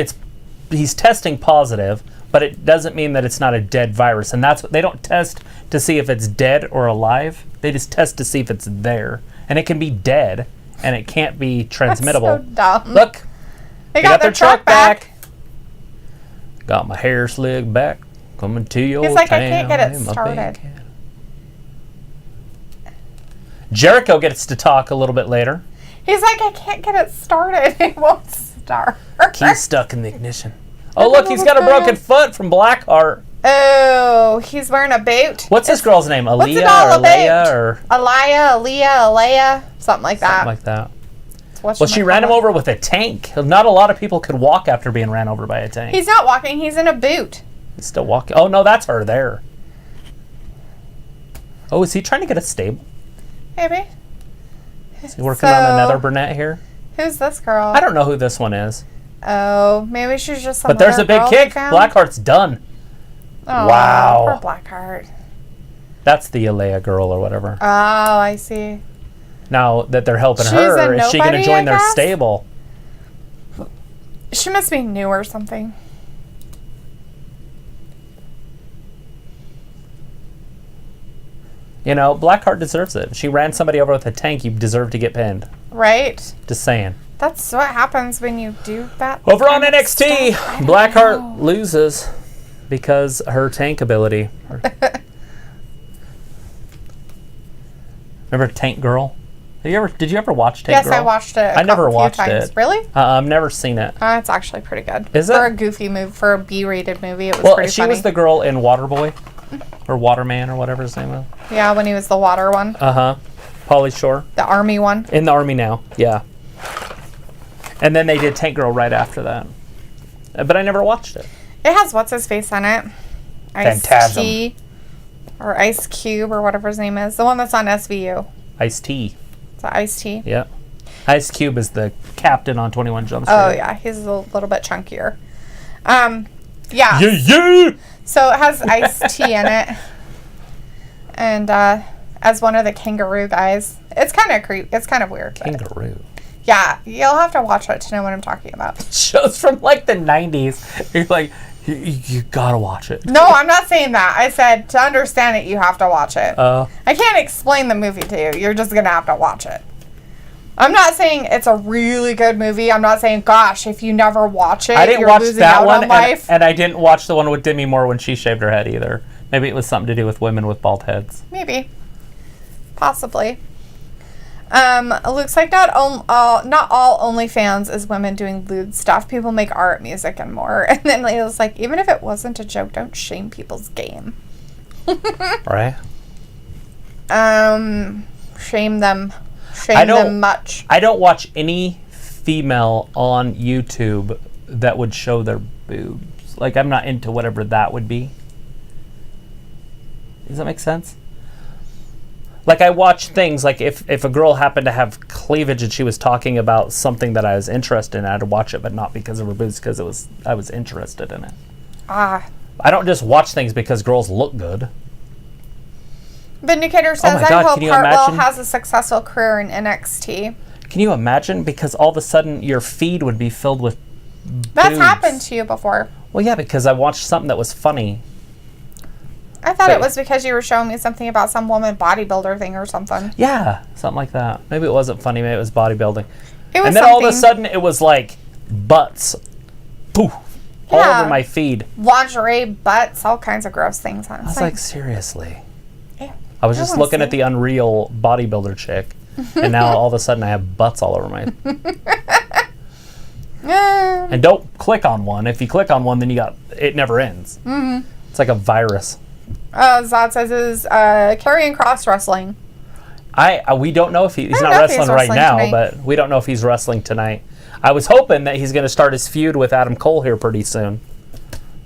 he's testing positive, but it doesn't mean that it's not a dead virus. And that's what they don't test to see if it's dead or alive. They just test to see if it's there. And it can be dead, and it can't be transmittable. That's so dumb. Look, they got their truck back. Got my hair slicked back. Coming to your He's like, town. I can't get it in my started. big cat. Jericho gets to talk a little bit later. He's like, I can't get it started. It won't start. Key's stuck in the ignition. Oh, look, he's got a broken foot from Blackheart. Oh, he's wearing a boot. What's this girl's name? What's it Aaliyah all or about? Leia or Aliyah, something like that. something like that. What's Well, she ran him over with a tank. Not a lot of people could walk after being ran over by a tank. He's not walking. He's in a boot. He's still walking. Oh, no, that's her there. Oh, is he trying to get a stable? Maybe. Is he working on another brunette here? Who's this girl? I don't know who this one is. Oh, maybe she's just some But there's other a big girl kick. they found? Blackheart's done. Oh, Wow. Poor Blackheart. That's the Alea girl or whatever. Oh, I see. Now that they're helping She's her, a is she going to nobody, join I their guess? stable? She must be new or something. You know, Blackheart deserves it. If she ran somebody over with a tank, you deserve to get pinned. Right? Just saying. That's what happens when you do that. Over on kind of NXT, stuff. I don't Blackheart know. loses because her tank ability. Remember Tank Girl? Did you ever watch Tank Yes, Girl? I watched it. I never few watched times. it. Really? I've never seen it. It's actually pretty good. Is For it? a goofy movie, for a B-rated movie, it was Well, pretty she funny. was the girl in Waterboy, or Waterman, or whatever his name was. Yeah, when he was the water one. Pauly Shore. The army one. In the Army now, yeah. And then they did Tank Girl right after that. But I never watched it. It has what's-his-face on it. Phantasm. Ice-T. Or Ice Cube, or whatever his name is. The one that's on SVU. Ice-T. It's Ice-T. Yeah. Ice Cube is the captain on 21 Jump Street. Oh, yeah. He's a little bit chunkier. Yeah. Yeah. So it has Ice-T in it. And as one of the kangaroo guys. It's kind of It's kind of weird. but- Kangaroo. Yeah. You'll have to watch it to know what I'm talking about. Shows from like the 90s. You're like, you gotta watch it. No, I'm not saying that. I said to understand it, you have to watch it. Uh, I can't explain the movie to you. You're just going to have to watch it. I'm not saying it's a really good movie. I'm not saying, gosh, if you never watch it, I didn't you're watch losing that out one, on life. and I didn't watch the one with Demi Moore when she shaved her head either. Maybe it was something to do with women with bald heads. Maybe. Possibly. It looks like not all OnlyFans is women doing lewd stuff. People make art, music, and more. And then it was like, even if it wasn't a joke, don't shame people's game. Right? Shame them. Shame them much. I don't watch any female on YouTube that would show their boobs. Like, I'm not into whatever that would be. Does that make sense? Like, I watch things, like, if a girl happened to have cleavage and she was talking about something that I was interested in, I'd watch it, but not because of her boobs, because I was interested in it. I don't just watch things because girls look good. Vindicator says, my God, I hope can you Hartwell imagine? has a successful career in NXT. Can you imagine? Because all of a sudden your feed would be filled with That's boobs. happened to you before. Well, yeah, because I watched something that was funny. I thought it was because you were showing me something about some woman bodybuilder thing or something. Yeah, something like that. Maybe it wasn't funny. Maybe it was bodybuilding. It was and then all of a sudden it was like butts. Poof. All Yeah. over my feed. Lingerie, butts, all kinds of gross things on it. I was like, seriously. Yeah, I was I just wanna looking see at the Unreal bodybuilder chick. And now all of a sudden I have butts all over my... And don't click on one. If you click on one, then it never ends. Mm-hmm. It's like a virus. Zod says is Karrion Kross wrestling. We don't know if he's not know if he's wrestling right wrestling now, tonight. but we don't know if he's wrestling tonight. I was hoping that he's going to start his feud with Adam Cole here pretty soon.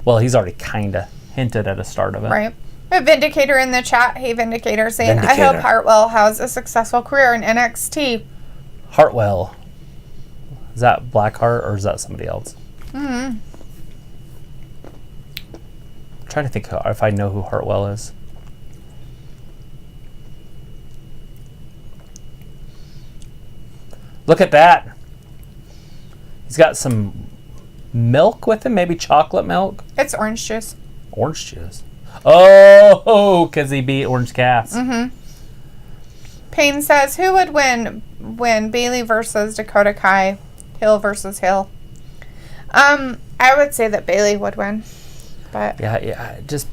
Well, he's already kind of hinted at a start of it. Right. A Vindicator in the chat. Hey, Vindicator, saying, Vindicator. I hope Hartwell has a successful career in NXT. Hartwell. Is that Blackheart or is that somebody else? Mm-hmm. I'm trying to think if I know who Hartwell is. Look at that. He's got some milk with him, maybe chocolate milk. It's orange juice. Orange juice. Oh, because he beat Orange Cass. Mm-hmm. Payne says, who would win Bayley versus Dakota Kai, Hill versus Hill? I would say that Bayley would win. But Yeah, just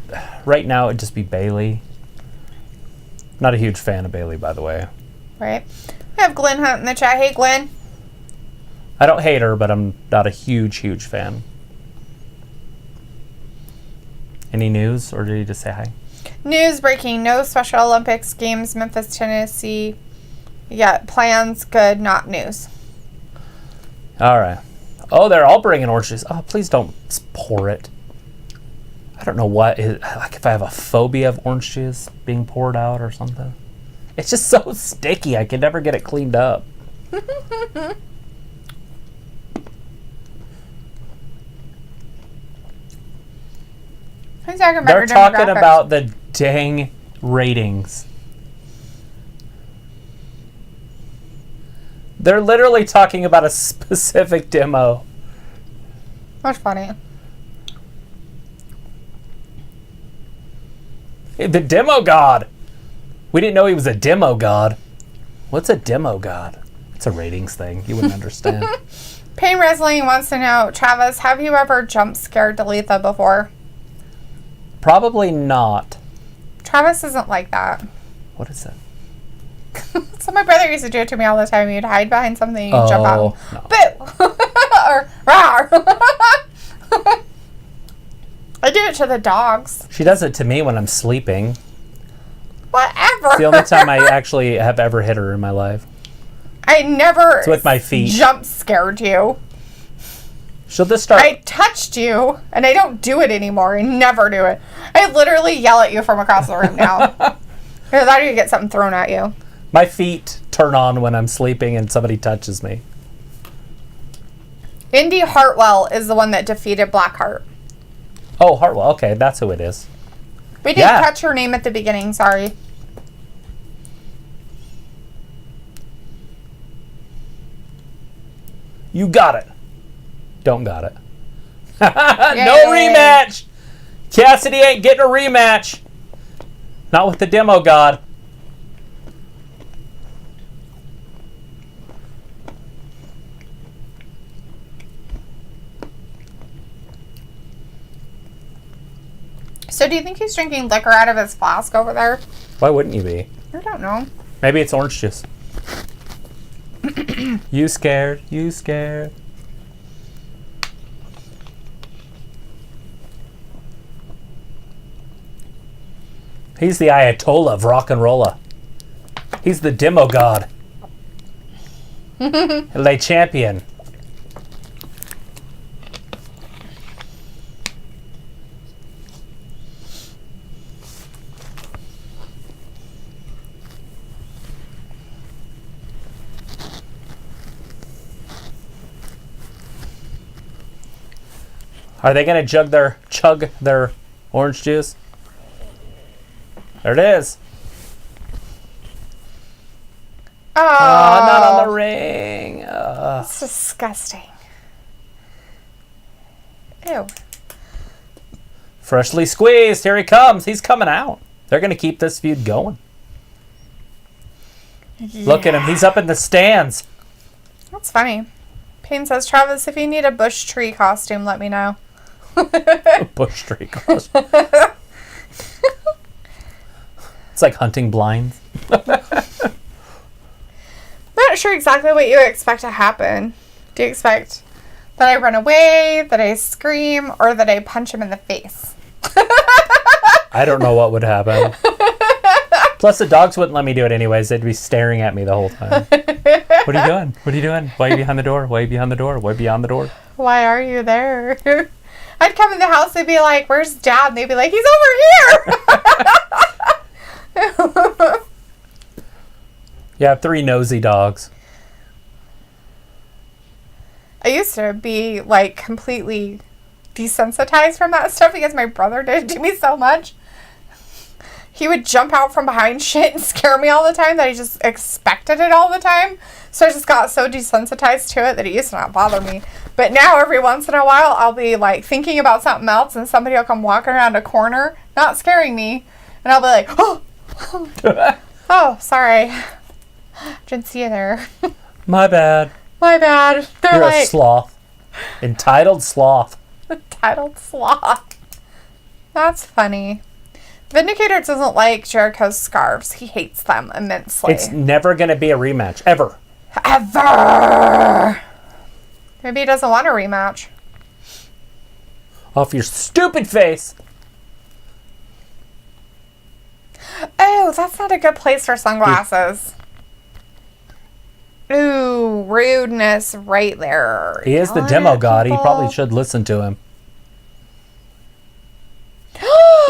right now it'd just be Bayley. Not a huge fan of Bayley, by the way. right. We have Glenn Hunt in the chat. Hey, Glenn. I don't hate her, but I'm not a huge fan. Any news, or did you just say hi? News breaking. No Special Olympics Games, Memphis, Tennessee. Yeah, plans good, not news. All right. Oh, they're all bringing orange juice. Oh, please don't pour it. I don't know like if I have a phobia of orange juice being poured out or something. It's just so sticky. I can never get it cleaned up. Who's talking about They're your talking demographics? about the dang ratings. They're literally talking about a specific demo. That's funny. The demo god. We didn't know he was a demo god. What's a demo god? It's a ratings thing. You wouldn't understand. Pain Wrestling wants to know, Travis, have you ever jump scared Dalethea before? Probably not. Travis isn't like that. What is that? So my brother used to do it to me all the time. He'd hide behind something and jump out. No. Boo! Or rawr! I do it to the dogs. She does it to me when I'm sleeping. Whatever. It's the only time I actually have ever hit her in my life. I never It's with my feet. jump scared you. She'll just start. I touched you, and I don't do it anymore. I never do it. I literally yell at you from across the room now. Either that or you get something thrown at you. My feet turn on when I'm sleeping and somebody touches me. Indy Hartwell is the one that defeated Blackheart. Oh, Hartwell. Okay, that's who it is. We didn't catch her name at the beginning. Sorry. You got it. Don't got it. No rematch. Cassidy ain't getting a rematch. Not with the demo god. So do you think he's drinking liquor out of his flask over there? Why wouldn't you be? I don't know. Maybe it's orange juice. You scared? You scared? He's the Ayatollah of rock and rolla. He's the demo god. Le champion. Are they going to chug their orange juice? There it is. Oh, not on the ring. That's disgusting. Ew. Freshly squeezed. Here he comes. He's coming out. They're going to keep this feud going. Yeah. Look at him. He's up in the stands. That's funny. Payne says, Travis, if you need a bush tree costume, let me know. Bush tree costume. It's like hunting blinds. I'm not sure exactly what you expect to happen. Do you expect that I run away, that I scream, or that I punch him in the face? I don't know what would happen. Plus, the dogs wouldn't let me do it anyways. They'd be staring at me the whole time. What are you doing? What are you doing? Why are you behind the door? Why are you behind the door? Why are you behind the door? Why are you there? I'd come in the house, they'd be like, where's Dad? And they'd be like, he's over here! You have 3 nosy dogs. I used to be, like, completely desensitized from that stuff because my brother did it to me so much. He would jump out from behind shit and scare me all the time that I just expected it all the time. So I just got so desensitized to it that it used to not bother me. But now every once in a while, I'll be like thinking about something else and somebody will come walking around a corner, not scaring me. And I'll be like, oh, oh, sorry. Didn't see you there. My bad. My bad. They're You're like, a sloth. Entitled sloth. Entitled sloth. That's funny. Vindicator doesn't like Jericho's scarves. He hates them immensely. It's never going to be a rematch. Ever. Ever. Maybe he doesn't want a rematch. Off your stupid face. Oh, that's not a good place for sunglasses. Ooh, rudeness right there. He is the demo god. He probably should listen to him.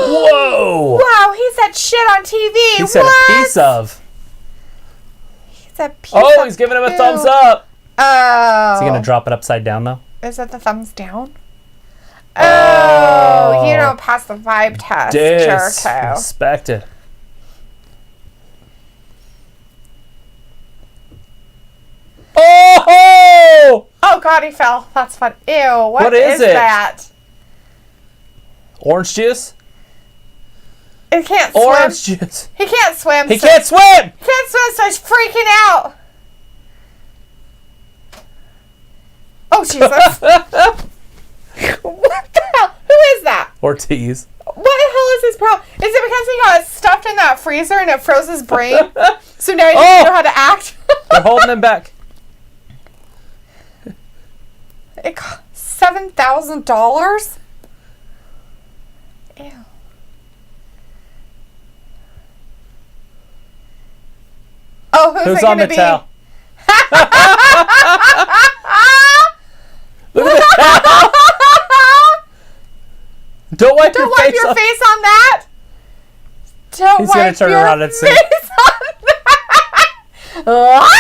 Whoa! Wow, he said shit on TV. He said a piece of. He's a piece of he's giving him a thumbs up. Oh. Is he going to drop it upside down, though? Is that the thumbs down? Oh, you don't pass the vibe test, Jericho. Disrespected. Oh, God, he fell. That's fun. Ew, what is it? that? Orange juice? He can't swim. Orange juice. He can't swim. He can't swim! He can't swim, so he's freaking out. Oh, Jesus. What the hell? Who is that? Ortiz. What the hell is his problem? Is it because he got stuffed in that freezer and it froze his brain? So now he doesn't know how to act? They're holding him back. It cost $7,000? Ew. Oh, who's it on gonna the be? towel? Look at the towel. Don't wipe your face face on that. Don't He's wipe gonna turn your around and see. face on that.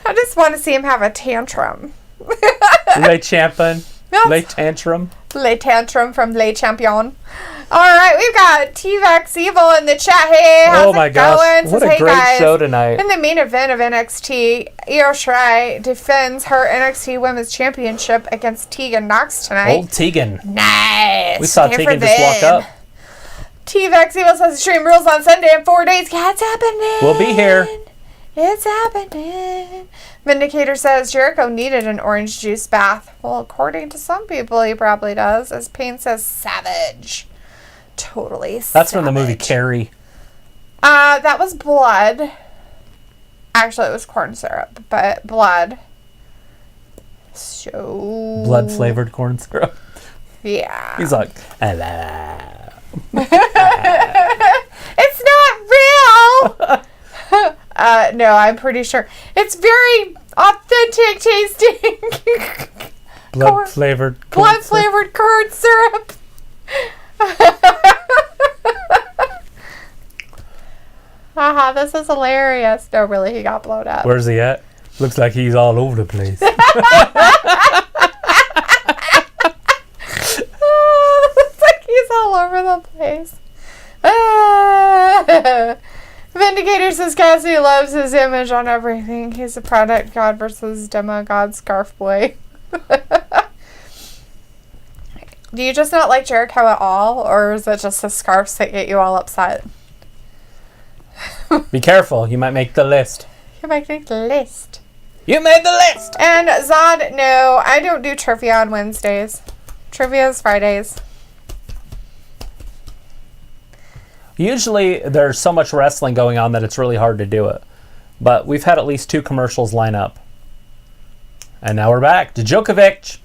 I just want to see him have a tantrum. Le Champion. Yes. Le Tantrum. Le Tantrum from Le Champion. All right, we've got T-Vex Evil in the chat. Hey, how's it going? What Says, a hey, great guys. show tonight. In the main event of NXT, Io Shirai defends her NXT Women's Championship against Tegan Nox tonight. Old Tegan. Nice. We saw Good Tegan for just walk them. up. T-Vex Evil says Extreme Rules on Sunday in 4 days. Yeah, it's happening. We'll be here. It's happening. Vindicator says Jericho needed an orange juice bath. Well, according to some people, he probably does. As Payne says, savage. Totally savage. That's from the movie Carrie. That was blood. Actually, it was corn syrup, but blood. So... Blood-flavored corn syrup. Yeah. He's like, hello. It's not real! No, I'm pretty sure. It's very authentic tasting. Blood-flavored Blood-flavored corn syrup. Haha, this is hilarious. No, really, he got blown up. Where's he at? Looks like he's all over the place. Looks like he's all over the place. Vindicator says Cassidy loves his image on everything. He's a product god versus demigod scarf boy. Do you just not like Jericho at all, or is it just the scarves that get you all upset? Be careful, you might make the list. You might make the list. You made the list! And Zod, no, I don't do trivia on Wednesdays. Trivia is Fridays. Usually there's so much wrestling going on that it's really hard to do it. But we've had at least 2 commercials line up. And now we're back to Djokovic.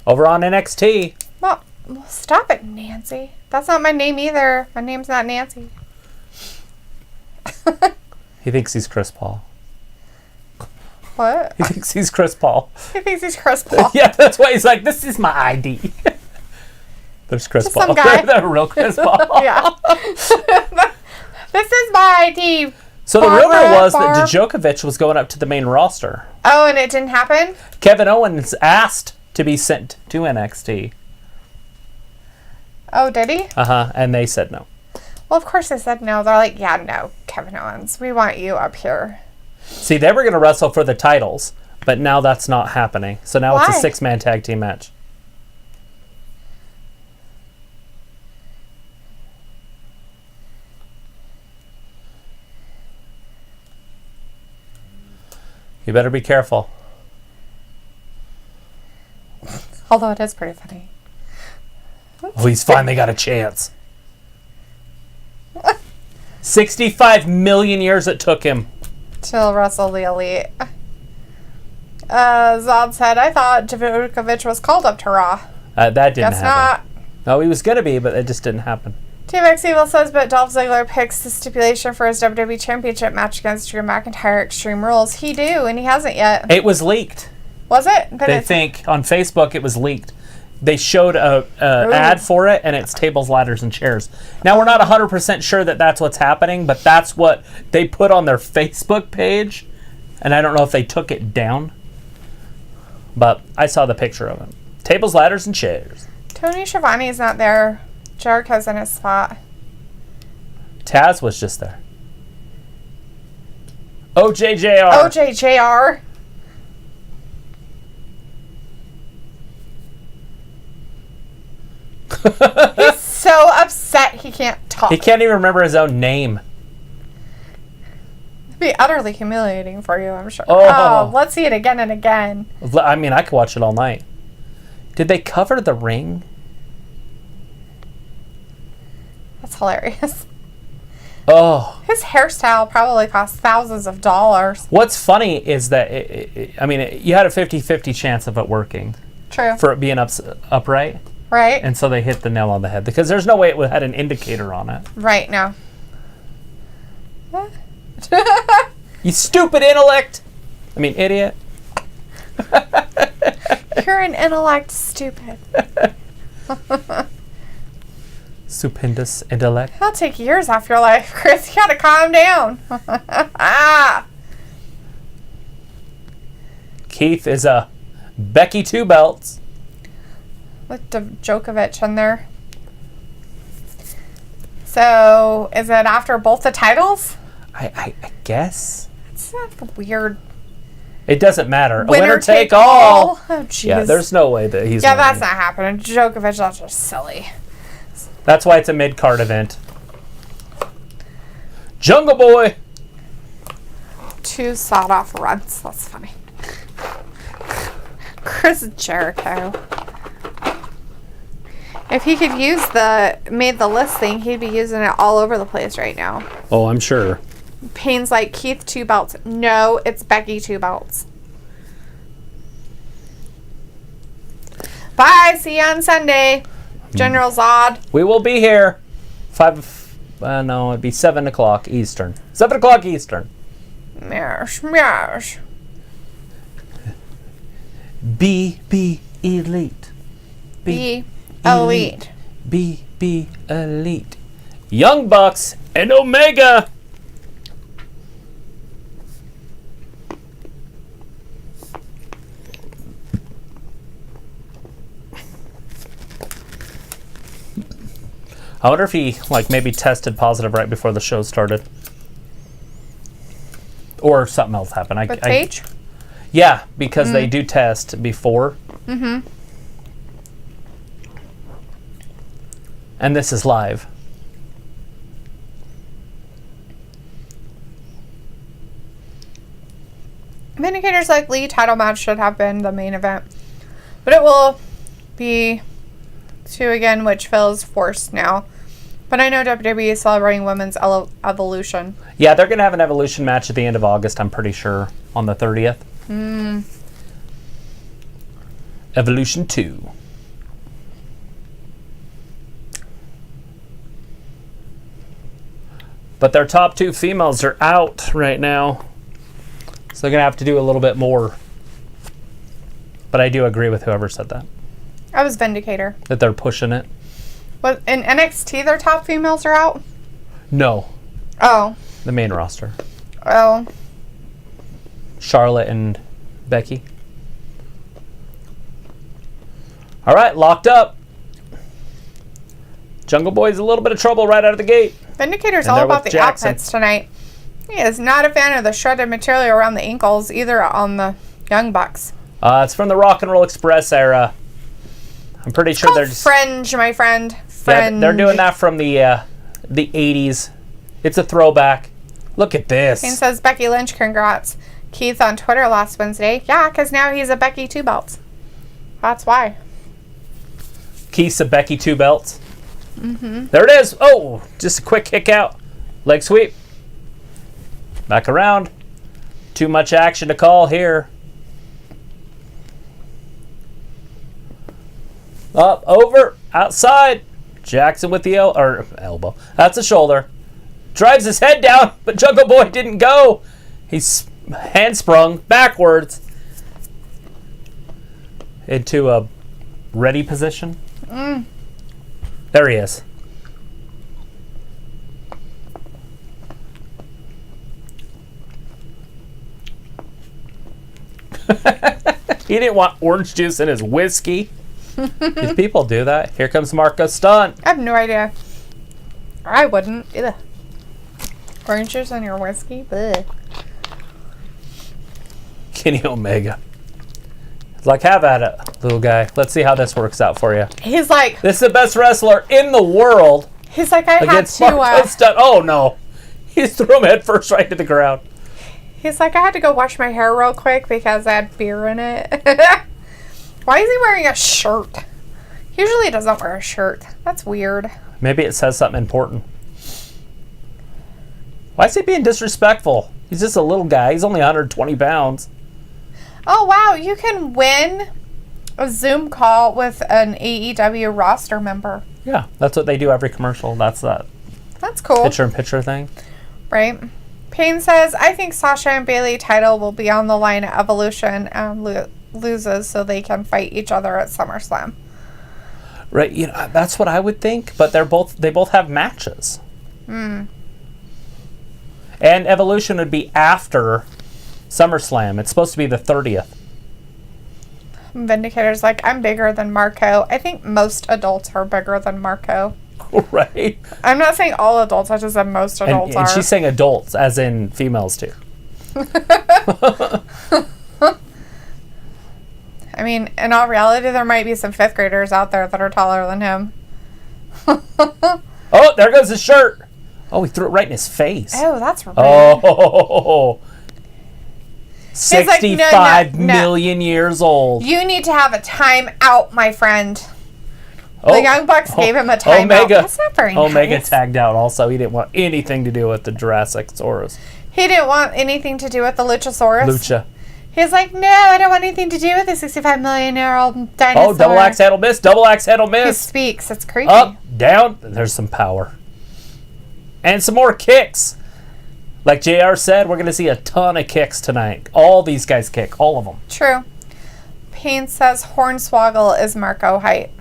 Over on NXT. Well, stop it, Nancy. That's not my name either. My name's not Nancy. He thinks he's Chris Paul. What? He thinks he's Chris Paul. He thinks he's Chris Paul. Yeah, that's why he's like, this is my ID. There's Chris Just Paul. some guy. The real Chris Paul. Yeah. This is my ID. So the Barb, rumor was Barb. that Djokovic was going up to the main roster. Oh, and it didn't happen? Kevin Owens asked to be sent to NXT. Oh, did he? Uh-huh, and they said no. Well, of course they said no. They're like, yeah, no, Kevin Owens. We want you up here. See, they were going to wrestle for the titles, but now that's not happening. So now it's a Why? 6-man tag team match. You better be careful. Although it is pretty funny. Oh, he's finally got a chance. 65 million years it took him. To wrestle the Elite. Zod said, I thought Djokovic was called up to Raw. That didn't Guess happen. not. No, he was going to be, but it just didn't happen. T-Rex Evil says, but Dolph Ziggler picks the stipulation for his WWE Championship match against Drew McIntyre Extreme Rules. He do, and he hasn't yet. It was leaked. Was it? But They think on Facebook it was leaked. They showed a ad for it, and it's tables, ladders, and chairs. Now, we're not 100% sure that that's what's happening, but that's what they put on their Facebook page, and I don't know if they took it down, but I saw the picture of it. Tables, ladders, and chairs. Tony Schiavone's not there. Jericho's in his spot. Taz was just there. OJJR. OJJR. He's so upset he can't talk. He can't even remember his own name. It'd be utterly humiliating for you, I'm sure. Oh. Let's see it again and again. I mean, I could watch it all night. Did they cover the ring? That's hilarious. Oh. His hairstyle probably cost thousands of dollars. What's funny is that, you had a 50-50 chance of it working. True. For it being upright. Right. And so they hit the nail on the head. Because there's no way it had an indicator on it. Right, no. You stupid idiot. You're an intellect stupid. Stupendous intellect. That'll take years off your life, Chris. You gotta calm down. Keith is a Becky 2 belts. With Djokovic in there. So, is it after both the titles? I guess. It's not weird. It doesn't matter. Winner take all. Oh, jeez. Yeah, there's no way that he's Yeah, winning. that's not happening. Djokovic, that's just silly. That's why it's a mid-card event. Jungle Boy. 2 sawed-off runs. That's funny. Chris Jericho. If he could use the made the list thing, he'd be using it all over the place right now. Oh, I'm sure. Payne's like, Keith 2 belts. No, it's Becky 2 belts. Bye. See you on Sunday. General Zod. We will be here. It'd be 7 o'clock Eastern. 7 o'clock Eastern. Meosh, meosh. Be elite. Be elite. Be elite. Young Bucks and Omega. I wonder if he maybe tested positive right before the show started. Or something else happened. With Paige? Yeah, because they do test before. Mm-hmm. And this is live. Vindicator's likely title match should have been the main event. But it will be 2 again, which feels forced now. But I know WWE is celebrating women's evolution. Yeah, they're going to have an evolution match at the end of August, I'm pretty sure, on the 30th. Evolution 2. But their top 2 females are out right now. So they're going to have to do a little bit more. But I do agree with whoever said that. I was Vindicator. That they're pushing it. But in NXT, their top females are out? No. Oh. The main roster. Oh. Charlotte and Becky. All right, locked up. Jungle Boy's a little bit of trouble right out of the gate. Vindicator's all about the outfits tonight. He is not a fan of the shredded material around the ankles, either on the Young Bucks. It's from the Rock and Roll Express era. I'm pretty sure they're just fringe, my friend. Fringe. Yeah, they're doing that from the 80s. It's a throwback. Look at this. Kane says Becky Lynch, congrats. Keith on Twitter last Wednesday. Yeah, because now he's a Becky 2 belts. That's why. Keith's a Becky 2 belts. Mm-hmm. There it is. Oh, just a quick kick out. Leg sweep. Back around. Too much action to call here. Up, over, outside. Jackson with the elbow. That's a shoulder. Drives his head down, but Jungle Boy didn't go. He's handsprung backwards into a ready position. There he is. He didn't want orange juice in his whiskey. Did people do that? Here comes Marko Stunt. I have no idea. I wouldn't either. Orange juice on your whiskey? Bleh. Kenny Omega. It's like, have at it, little guy. Let's see how this works out for you. He's like... This is the best wrestler in the world. He's like, I had to... Marko Stunt. Oh, no. He just threw him head first right to the ground. He's like, I had to go wash my hair real quick because I had beer in it. Why is he wearing a shirt? He usually doesn't wear a shirt. That's weird. Maybe it says something important. Why is he being disrespectful? He's just a little guy. He's only 120 pounds. Oh, wow. You can win a Zoom call with an AEW roster member. Yeah, that's what they do every commercial. That's that. That's cool. Picture-in-picture thing. Right. Payne says, I think Sasha and Bayley title will be on the line at Evolution and loses so they can fight each other at SummerSlam. Right, you know, that's what I would think, but they both have matches. And Evolution would be after SummerSlam. It's supposed to be the 30th. Vindicator's like, I'm bigger than Marko. I think most adults are bigger than Marko. Right. I'm not saying all adults, I just said most adults are. And she's saying adults, as in females too. I mean, in all reality, there might be some 5th graders out there that are taller than him. Oh, there goes his shirt. Oh, he threw it right in his face. Oh, that's rude. Oh, 65 like, no. million years old. You need to have a timeout, my friend. The Young Bucks gave him a timeout. Omega. That's not very nice. Omega tagged out also. He didn't want anything to do with the Jurassic Saurus. He didn't want anything to do with the Luchasaurus. Lucha. He's like, no, I don't want anything to do with the 65 million year old dinosaur. Oh, double axe handle miss. Double axe handle miss. He speaks. It's creepy. Up, down. There's some power. And some more kicks. Like JR said, we're going to see a ton of kicks tonight. All these guys kick. All of them. True. Payne says Hornswoggle is Marko height.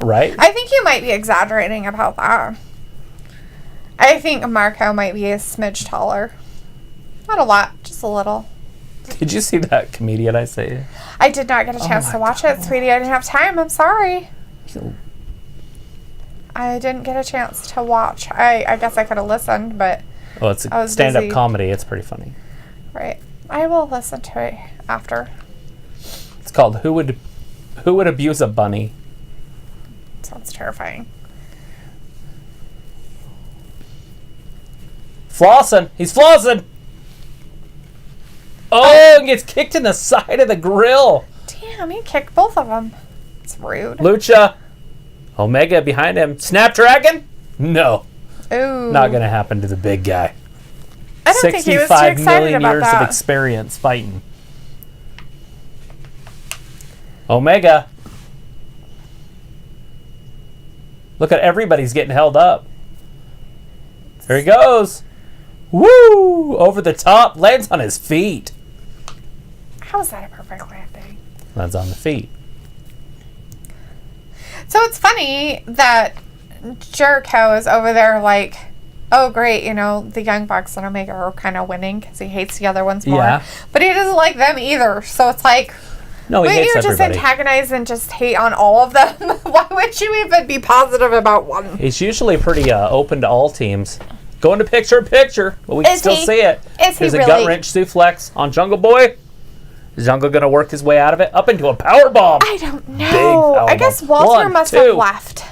Right? I think you might be exaggerating about that. I think Marko might be a smidge taller. Not a lot, just a little. Did you see that comedian I say? I did not get a chance to watch it, sweetie. I didn't have time. I'm sorry. I didn't get a chance to watch. I guess I could have listened, but Oh, it's a stand-up comedy. It's pretty funny. Right. I will listen to it after. It's called Who Would Abuse a Bunny? Sounds terrifying. Flossing. He's flossing. Oh, and gets kicked in the side of the grill. Damn, he kicked both of them. It's rude. Lucha. Omega behind him. Snapdragon? No. Ooh. Not going to happen to the big guy. I don't think he was too 65 excited million about years that. of experience fighting. Omega. Look at everybody's getting held up. There he goes. Woo! Over the top. Lands on his feet. How is that a perfect landing? Lands on the feet. So it's funny that Jericho is over there like, oh great, you know, the Young Bucks and Omega are kind of winning because he hates the other ones more. Yeah. But he doesn't like them either. So it's like, No, he wouldn't hates you just everybody. antagonize and just hate on all of them? Why would you even be positive about one? He's usually pretty open to all teams. Going to picture-in-picture, but we can still see it. Is he There's a really? gut wrench suplex on Jungle Boy. Is Jungle going to work his way out of it? Up into a power bomb. I don't know. I guess Walter must have left.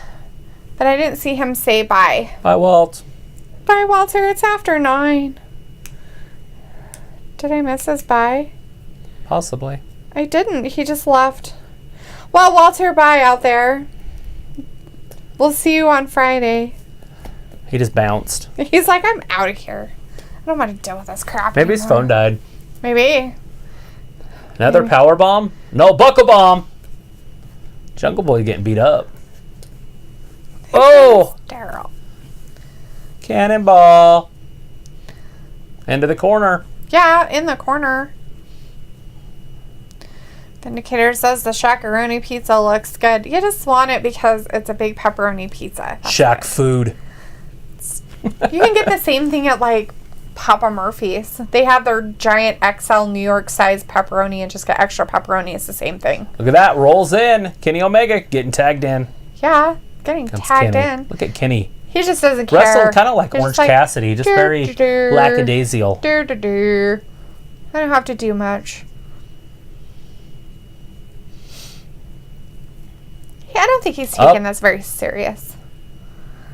But I didn't see him say bye. Bye, Walt. Bye, Walter. It's after 9. Did I miss his bye? Possibly. I didn't. He just left. Well, Walter, bye out there. We'll see you on Friday. He just bounced. He's like, I'm out of here. I don't want to deal with this crap Maybe his anymore. phone died. Maybe. Another power bomb? No, buckle bomb. Jungle Boy getting beat up. Oh! Daryl. Cannonball. Into the corner. Yeah, in the corner. Vindicator says the Shaq-a-roni pizza looks good. You just want it because it's a big pepperoni pizza. That's Shaq it. food. You can get the same thing at like Papa Murphy's. They have their giant XL New York size pepperoni and just get extra pepperoni. It's the same thing. Look at that. Rolls in. Kenny Omega getting tagged in. Yeah, getting tagged Kenny. in. Look at Kenny. He just doesn't care. Wrestled kind of like He's Orange just like, Cassidy. Just very lackadaisical. I don't have to do much. Yeah, I don't think he's taking this very serious.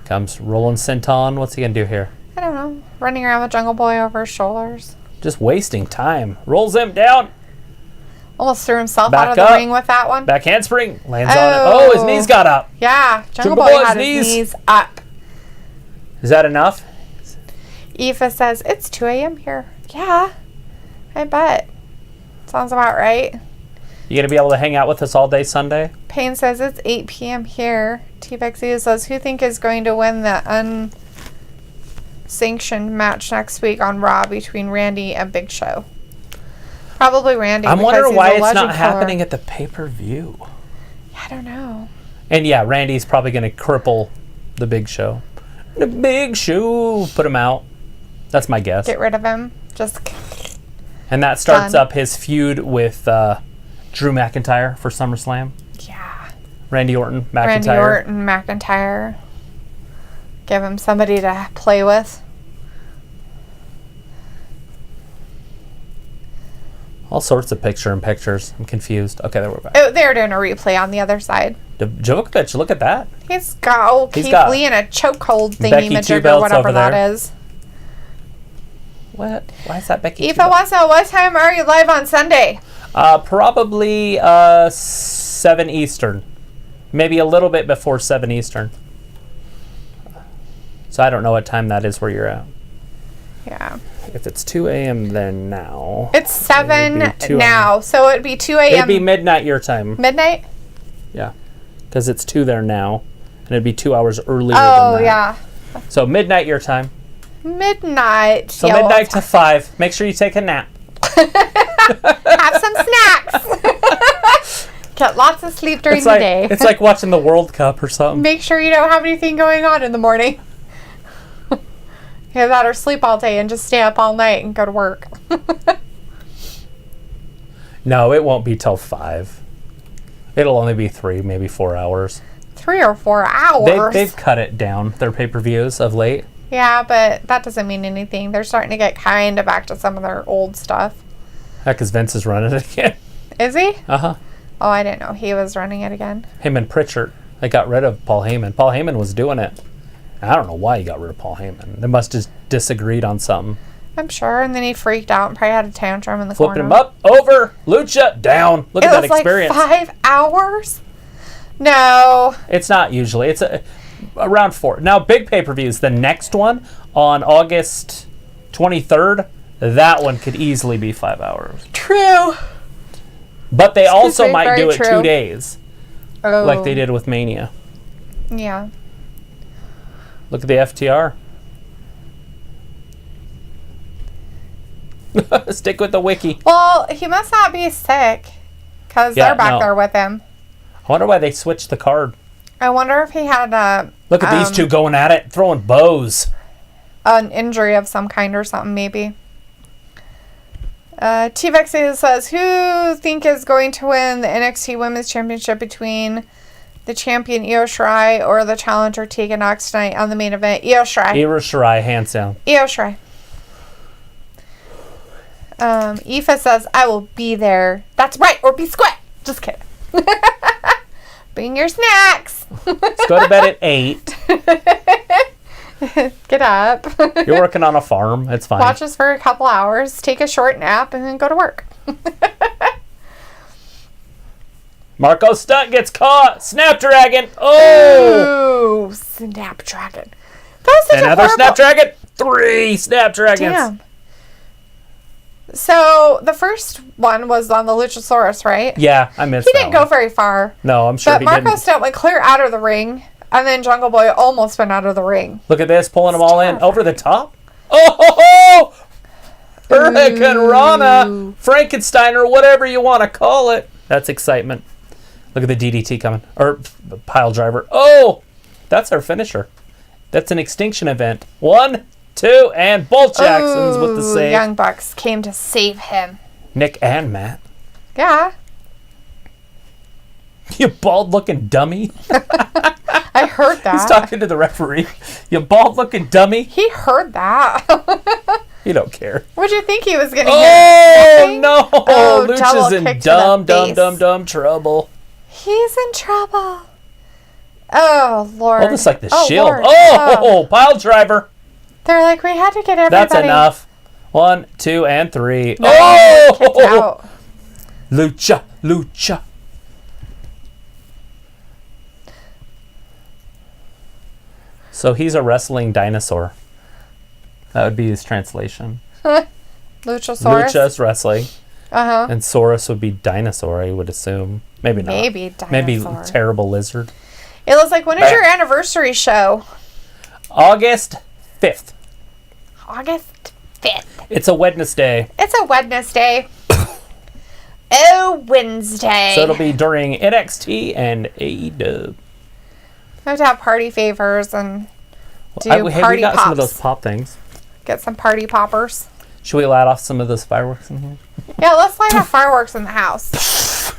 Comes Roland Senton. What's he going to do here? I don't know. Running around with Jungle Boy over his shoulders. Just wasting time. Rolls him down. Almost threw himself Back out of the ring with that one. Back handspring. Lands on it. Oh, his knees got up. Yeah, Jungle Boy had his knees up. Is that enough? Aoife says, it's 2 a.m. here. Yeah, I bet. Sounds about right. You going to be able to hang out with us all day Sunday? Payne says, it's 8 p.m. here. T-Vexia says, who think is going to win the unsanctioned match next week on Raw between Randy and Big Show? Probably Randy. I'm wondering why it's not happening at the pay-per-view. I don't know. And yeah, Randy's probably going to cripple the Big Show. The Big Show. Put him out. That's my guess. Get rid of him. Just. And that starts up his feud with Drew McIntyre for SummerSlam. Yeah. Randy Orton, McIntyre. Randy Orton, McIntyre. Give him somebody to play with. All sorts of pictures. I'm confused. Okay, there we're back. Oh, they're doing a replay on the other side. Djokovic, look at that. He's got Keith Lee in a chokehold thingy majig or whatever that is. What? Why is that Becky? Aoife wants to know, what time are you live on Sunday? Probably 7 Eastern. Maybe a little bit before 7 Eastern. So I don't know what time that is where you're at. Yeah. If it's 2 a.m. then now. It's 7 now, so it'd be 2 a.m. It'd be midnight your time. Midnight? Yeah. Because it's 2 there now. And it'd be 2 hours earlier than that. Oh, yeah. So midnight your time. Midnight. So midnight to 5. Make sure you take a nap. Have some snacks. Get lots of sleep during the day. It's like watching the World Cup or something. Make sure you don't have anything going on in the morning. Either that or sleep all day and just stay up all night and go to work. No, it won't be till 5. It'll only be 3, maybe 4 hours. 3 or 4 hours? They've cut it down, their pay-per-views of late. Yeah, but that doesn't mean anything. They're starting to get kind of back to some of their old stuff. Heck, because Vince is running it again. Is he? Uh-huh. Oh, I didn't know he was running it again. Him and Pritchard. They got rid of Paul Heyman. Paul Heyman was doing it. I don't know why he got rid of Paul Heyman. They must have disagreed on something. I'm sure. And then he freaked out and probably had a tantrum in the corner. Flipping him up, over, lucha, down. Look at that experience. Like 5 hours? No. It's not usually. It's around 4. Now, big pay-per-views. The next one on August 23rd, that one could easily be 5 hours. True. But they also might do it 2 days. Oh. Like they did with Mania. Yeah. Look at the FTR. Stick with the wiki. Well, he must not be sick because they're back there with him. I wonder why they switched the card. I wonder if he had a... Look at these two going at it, throwing bows. An injury of some kind or something, maybe. T-Vexia says, who think is going to win the NXT Women's Championship between the champion Io Shirai or the challenger Tegan Nox tonight on the main event? Io Shirai. Io Shirai, hands down. Io Shirai. Aoife says, I will be there. That's right, or be squat. Just kidding. Bring your snacks. Let's go to bed at 8. Get up. You're working on a farm. It's fine. Watch us for a couple hours, take a short nap, and then go to work. Marko Stunt gets caught. Snapdragon. Oh! Ooh, Snapdragon. Another Snapdragon. 3 Snapdragons. Damn. So, the first one was on the Luchasaurus, right? Yeah, I missed that. He didn't go very far. No, I'm sure he didn't. But Marko Stunt went clear out of the ring, and then Jungle Boy almost went out of the ring. Look at this, pulling them all in. Over the top. Oh! Hurricane Rana. Frankenstein, or whatever you want to call it. That's excitement. Look at the DDT coming. Or pile driver. Oh! That's our finisher. That's an extinction event. 1, 2, and both Jacksons with the save. Young Bucks came to save him. Nick and Matt. Yeah. You bald-looking dummy. I heard that. He's talking to the referee. You bald-looking dummy. He heard that. You don't care. What'd you think he was going to get? No! Oh, Lucha's in dumb trouble. He's in trouble. Oh, Lord. Oh, this is like the Shield. Lord. Oh, pile driver. They're like, we had to get everybody. That's enough. 1, 2, and 3. No, kicked out. Lucha. So he's a wrestling dinosaur. That would be his translation. Luchasaurus? Lucha's wrestling. Uh-huh. And Saurus would be dinosaur, I would assume. Maybe not. Maybe dinosaur. Maybe terrible lizard. It looks like, when is your anniversary show? August 5th. August 5th. It's a Wednesday. It's a Wednesday. Oh, Wednesday. So it'll be during NXT and AEW. I have to have party favors and do Hey, party we got pops. some of those pop things. Get some party poppers. Should we light off some of those fireworks in here? Yeah, let's light off fireworks in the house.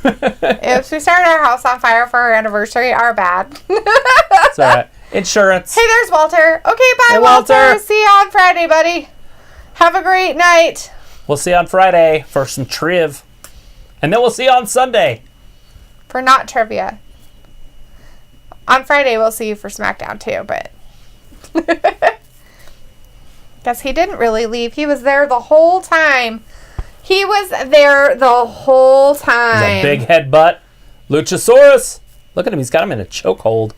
If we started our house on fire for our anniversary, our bad. It's all right. Insurance. Hey, there's Walter. Okay, bye, Hey, Walter. See you on Friday, buddy. Have a great night. We'll see you on Friday for some triv. And then we'll see you on Sunday. For not trivia. On Friday, we'll see you for SmackDown, too, but... Guess he didn't really leave. He was there the whole time. He was there the whole time. He's a big headbutt. Luchasaurus. Look at him. He's got him in a chokehold.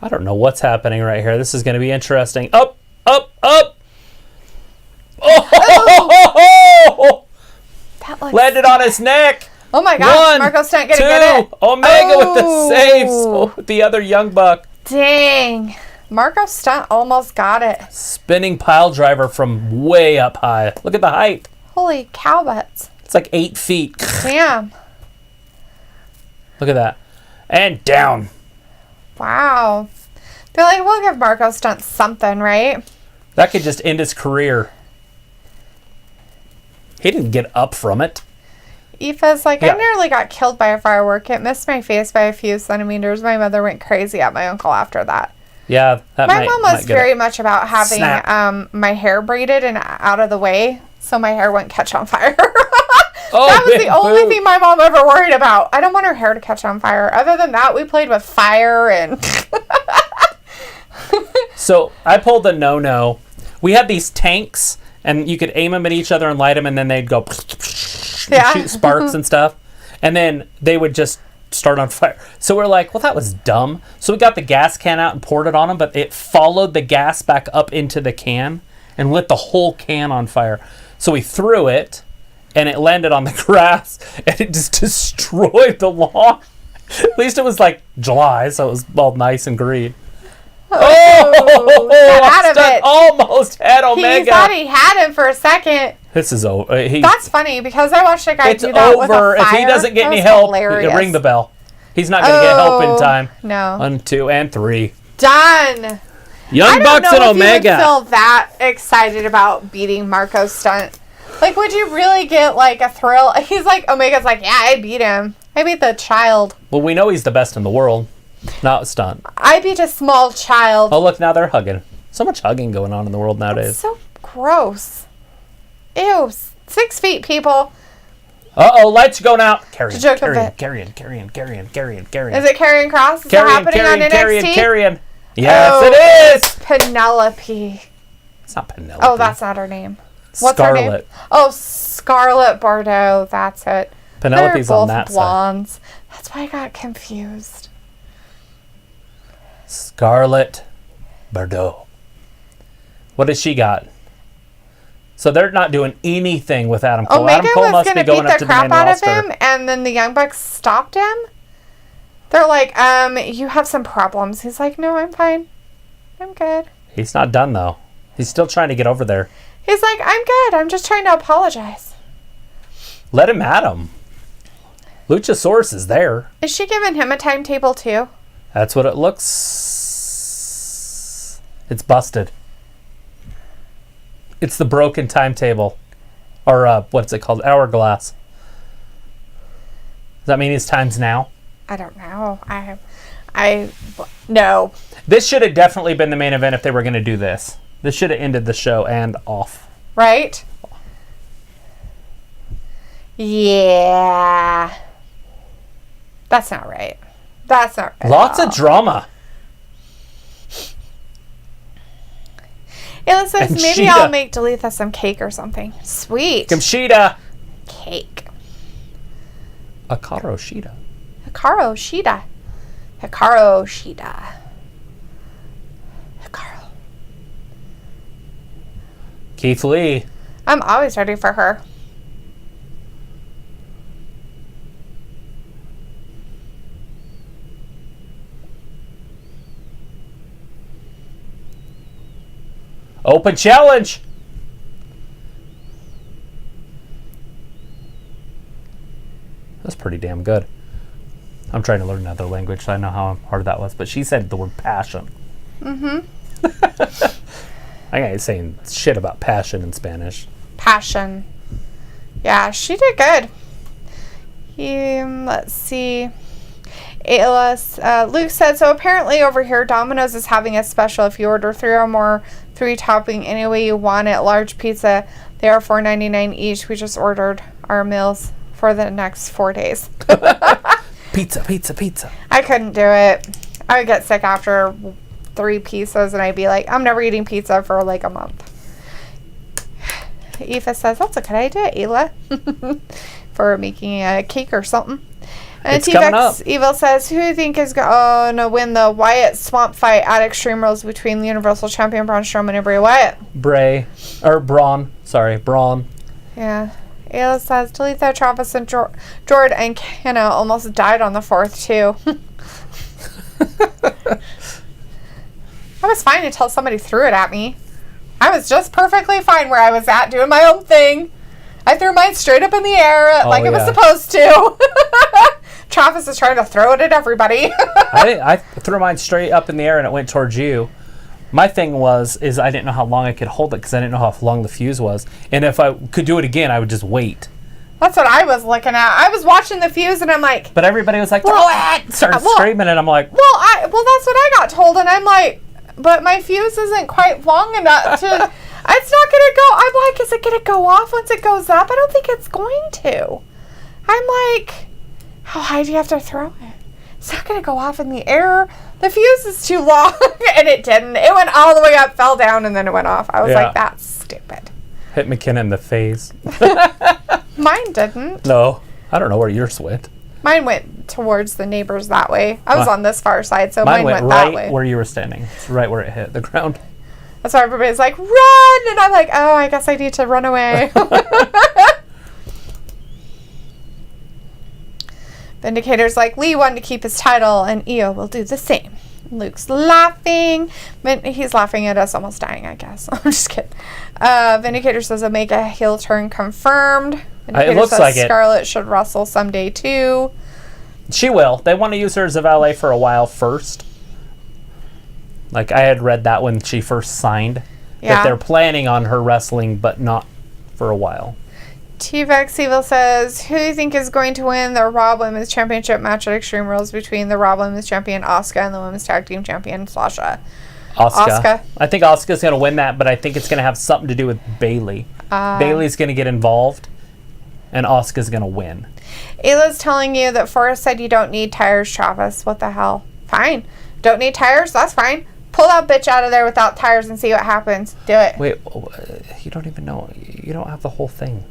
I don't know what's happening right here. This is going to be interesting. Up. Oh! That looks Landed on his neck. Oh my gosh, 1, Marko Stunt 2, get it. Omega with the saves. Oh, the other Young Buck. Dang. Marko Stunt almost got it. Spinning pile driver from way up high. Look at the height. Holy cow butts. It's like 8 feet. Damn. Look at that. And down. Wow. They're like, we'll give Marko Stunt something, right? That could just end his career. He didn't get up from it. Aoife's like, Yeah. I nearly got killed by a firework. It missed my face by a few centimeters. My mother went crazy at my uncle after that. Yeah, that My mom was very much about having Snap. my hair braided and out of the way so my hair wouldn't catch on fire. Oh, that was the big only boot. thing my mom ever worried about. I don't want her hair to catch on fire. Other than that, we played with fire and... So I pulled the no-no. We had these tanks, and you could aim them at each other and light them, and then they'd go Yeah. shoot sparks and stuff. And then they would just start on fire. So we're like, well, that was dumb. So we got the gas can out and poured it on them, but it followed the gas back up into the can and lit the whole can on fire. So we threw it, and it landed on the grass, and it just destroyed the lawn. At least it was like July, so it was all nice and green. Got out of it. Almost had Omega. He thought he had him for a second. This is over. That's funny because I watched a guy It's do that with a over. fire. If he doesn't get That any was help, hilarious. ring the bell. He's not going to get help in time. No. 1, 2, and 3. Done. Young I don't Bucks know and if you would Omega. feel that excited about beating Marko Stunt. Like, would you really get, like, a thrill? He's like, Omega's like, yeah, I beat him. I beat the child. Well, we know he's the best in the world. Not Stunt. I beat a small child. Oh, look, now they're hugging. So much hugging going on in the world nowadays. It's so gross. Ew. 6 feet, people. Uh-oh, lights are going out. Carrion, To joke a carrion, bit. carrion. Is it Karrion Kross? Is that happening on NXT? Carrion. Yes, Oh, it is. Penelope. It's not Penelope. Oh, that's not her name. What's her name? Scarlet. Oh, Scarlet Bordeaux. That's it. Penelope's They're on both that side. blondes. That's why I got confused. Scarlet Bordeaux. What does she got? So they're not doing anything with Adam Cole. Omega Adam Cole was must going be to going beat up the to the main crap out of roster. him, and then the Young Bucks stopped him. They're like, you have some problems. He's like, no, I'm fine. I'm good. He's not done, though. He's still trying to get over there. He's like, I'm good. I'm just trying to apologize. Let him at him. Luchasaurus is there. Is she giving him a timetable, too? That's what it looks. It's busted. It's the broken timetable. Or, what's it called? Hourglass. Does that mean his time's now? I don't know. No. This should have definitely been the main event if they were going to do this. This should have ended the show and off. Right? Yeah. That's not right. That's not right. Lots of drama. It looks like And maybe Shida. I'll make Dalethea some cake or something. Sweet. Shida. Cake. Hikaru Shida. Hikaru Shida. Hikaru Shida. Hikaru. Keith Lee. I'm always ready for her. Open challenge. That's pretty damn good. I'm trying to learn another language, so I know how hard that was. But she said the word passion. Mm-hmm. I ain't saying shit about passion in Spanish. Passion. Yeah, she did good. Let's see. Luke said, so apparently over here, Domino's is having a special. If you order 3 or more 3-topping any way you want it, large pizza, they are $4.99 each. We just ordered our meals for the next 4 days. Pizza, pizza, pizza. I couldn't do it. I would get sick after 3 pizzas, and I'd be like, I'm never eating pizza for like a month. Aoife says, that's a good idea, Ayla, for making a cake or something. And It's coming up. Evil says, who do you think is going to win the Wyatt Swamp fight at Extreme Rules between the Universal Champion Braun Strowman and Bray Wyatt? Braun. Sorry, Braun. Yeah. Ayla says, Dalethea, Travis, and Jordan and Kenna almost died on the 4th, too. I was fine until somebody threw it at me. I was just perfectly fine where I was at, doing my own thing. I threw mine straight up in the air it was supposed to. Travis is trying to throw it at everybody. I threw mine straight up in the air and it went towards you. My thing is I didn't know how long I could hold it because I didn't know how long the fuse was. And if I could do it again, I would just wait. That's what I was looking at. I was watching the fuse and I'm like... But everybody was like, throw it! Started screaming and I'm like... Well, that's what I got told. And I'm like, but my fuse isn't quite long enough to... It's not going to go... I'm like, is it going to go off once it goes up? I don't think it's going to. I'm like... How high do you have to throw it? It's not going to go off in the air. The fuse is too long. And it didn't. It went all the way up, fell down, and then it went off. I was like, that's stupid. Hit McKenna in the face. Mine didn't. No. I don't know where yours went. Mine went towards the neighbors that way. I was on this far side, so mine went right that way. Where you were standing. It's right where it hit the ground. That's why everybody's like, run! And I'm like, oh, I guess I need to run away. Vindicator's like, Lee wanted to keep his title, and Io will do the same. Luke's laughing. He's laughing at us almost dying, I guess. I'm just kidding. Vindicator says Omega heel turn confirmed. Vindicator It looks says like it. Scarlett should wrestle someday, too. She will. They want to use her as a valet for a while first. Like, I had read that when she first signed. Yeah. That they're planning on her wrestling, but not for a while. T-Vex Evil says, who do you think is going to win the Raw Women's Championship match at Extreme Rules between the Raw Women's Champion Asuka and the Women's Tag Team Champion Sasha? Asuka. I think Asuka's going to win that, but I think it's going to have something to do with Bayley. Bayley's going to get involved, and Asuka's going to win. Ayla's telling you that Forrest said you don't need tires, Travis. What the hell? Fine. Don't need tires? That's fine. Pull that bitch out of there without tires and see what happens. Do it. Wait, you don't even know. You don't have the whole thing.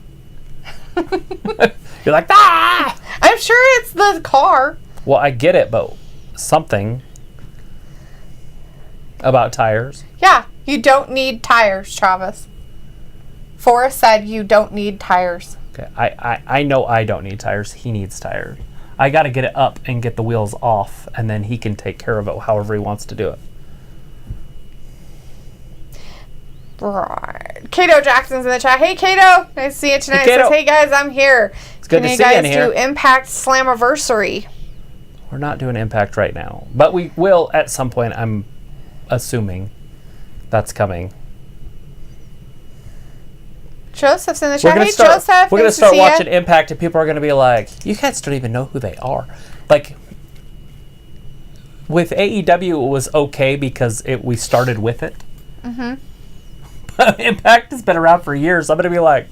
You're like, ah! I'm sure it's the car. Well, I get it, but something about tires. Yeah, you don't need tires, Travis. Forrest said you don't need tires. Okay, I know I don't need tires. He needs tires. I got to get it up and get the wheels off, and then he can take care of it however he wants to do it. Right. Kato Jackson's in the chat. Hey, Kato. Nice to see you tonight. Hey, Kato. Says, hey, guys, I'm here. It's good to see you guys in here. do Impact Slammiversary? We're not doing Impact right now, but we will at some point. I'm assuming that's coming. Joseph's in the chat. Hey, Joseph. We're going to start watching watching Impact, and people are going to be like, you guys don't even know who they are. Like, with AEW, it was okay because we started with it. Mm-hmm. Impact has been around for years. I'm going to be like,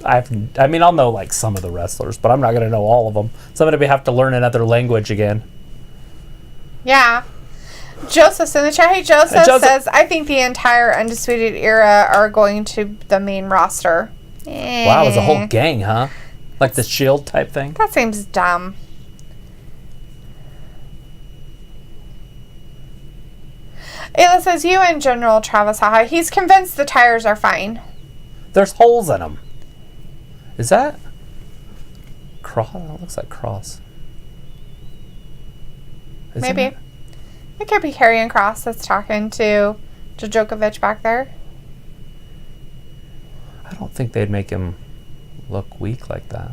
I'll know like some of the wrestlers, but I'm not going to know all of them. So I'm going to have to learn another language again. Yeah. Joseph's in the chat. Hey, Joseph says, I think the entire Undisputed Era are going to the main roster. Wow, it was a whole gang, huh? Like the Shield type thing? That seems dumb. Ayla says, you and General Travis Haha. He's convinced the tires are fine. There's holes in them. Is that cross? That looks like cross. Maybe. It could be Karrion Kross that's talking to Djokovic back there. I don't think they'd make him look weak like that.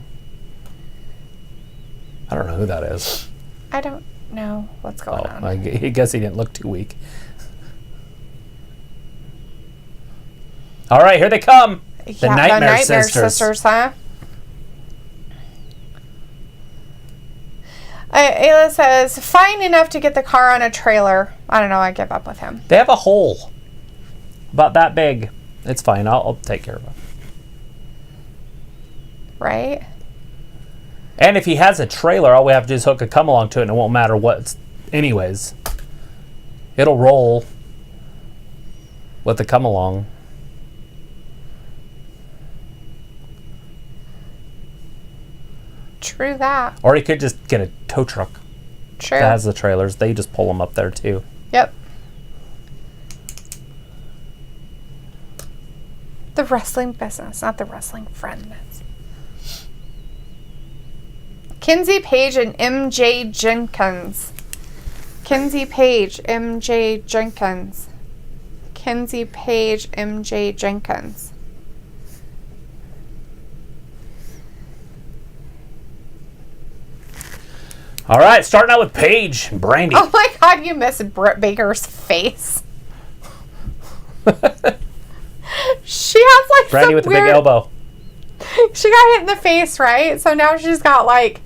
I don't know who that is. I don't know what's going on. I guess he didn't look too weak. All right, here they come. The Nightmare Sisters. Huh? Ayla says, fine enough to get the car on a trailer. I don't know, I give up with him. They have a hole about that big. It's fine, I'll take care of it. Right? And if he has a trailer, all we have to do is hook a come-along to it, and it won't matter what. Anyways, it'll roll with the come-along. True that. Or he could just get a tow truck True. that has the trailers. They just pull them up there, too. Yep. The wrestling business, not the wrestling friend. Kinsey Page and MJ Jenkins. Kinsey Page, MJ Jenkins. Kinsey Page, MJ Jenkins. All right, starting out with Paige and Brandi. Oh my God, you missed Britt Baker's face. She has like Brandi some with the weird, big elbow. She got hit in the face, right? So now she's got like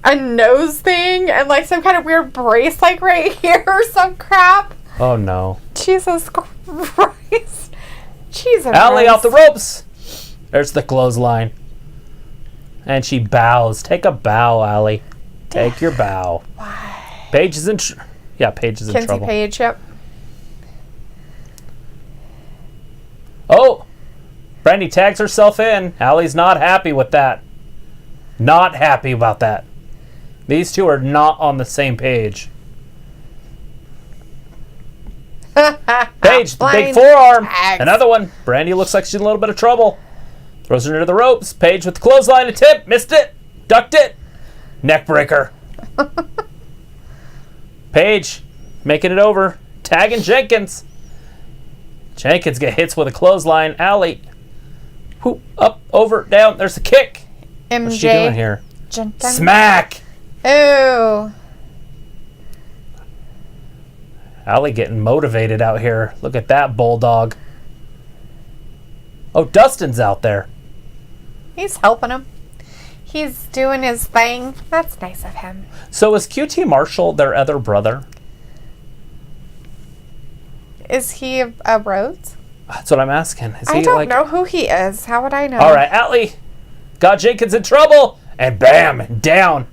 a nose thing and like some kind of weird brace like right here or some crap. Oh no. Jesus Christ. Jesus. Allie off the ropes. There's the clothesline. And she bows. Take a bow, Allie. Take your bow. Why? Paige is in Paige is in Kinsey trouble. Page, yep. Oh! Brandi tags herself in. Allie's not happy with that. Not happy about that. These two are not on the same page. Paige, the big forearm. Tags. Another one. Brandi looks like she's in a little bit of trouble. Throws her into the ropes. Paige with the clothesline attempt. Missed it. Ducked it. Neck breaker. Paige making it over. Tagging Jenkins. Jenkins get hits with a clothesline. Allie. Whoop, up, over, down. There's the kick. MJ. What's she doing here? Jenkins. Smack. Ooh. Allie getting motivated out here. Look at that bulldog. Oh, Dustin's out there. He's helping him. He's doing his thing. That's nice of him. So is QT Marshall their other brother? Is he a Rhodes? That's what I'm asking. Is I he don't like... know who he is. How would I know? All right, Allie got Jenkins in trouble. And bam, down.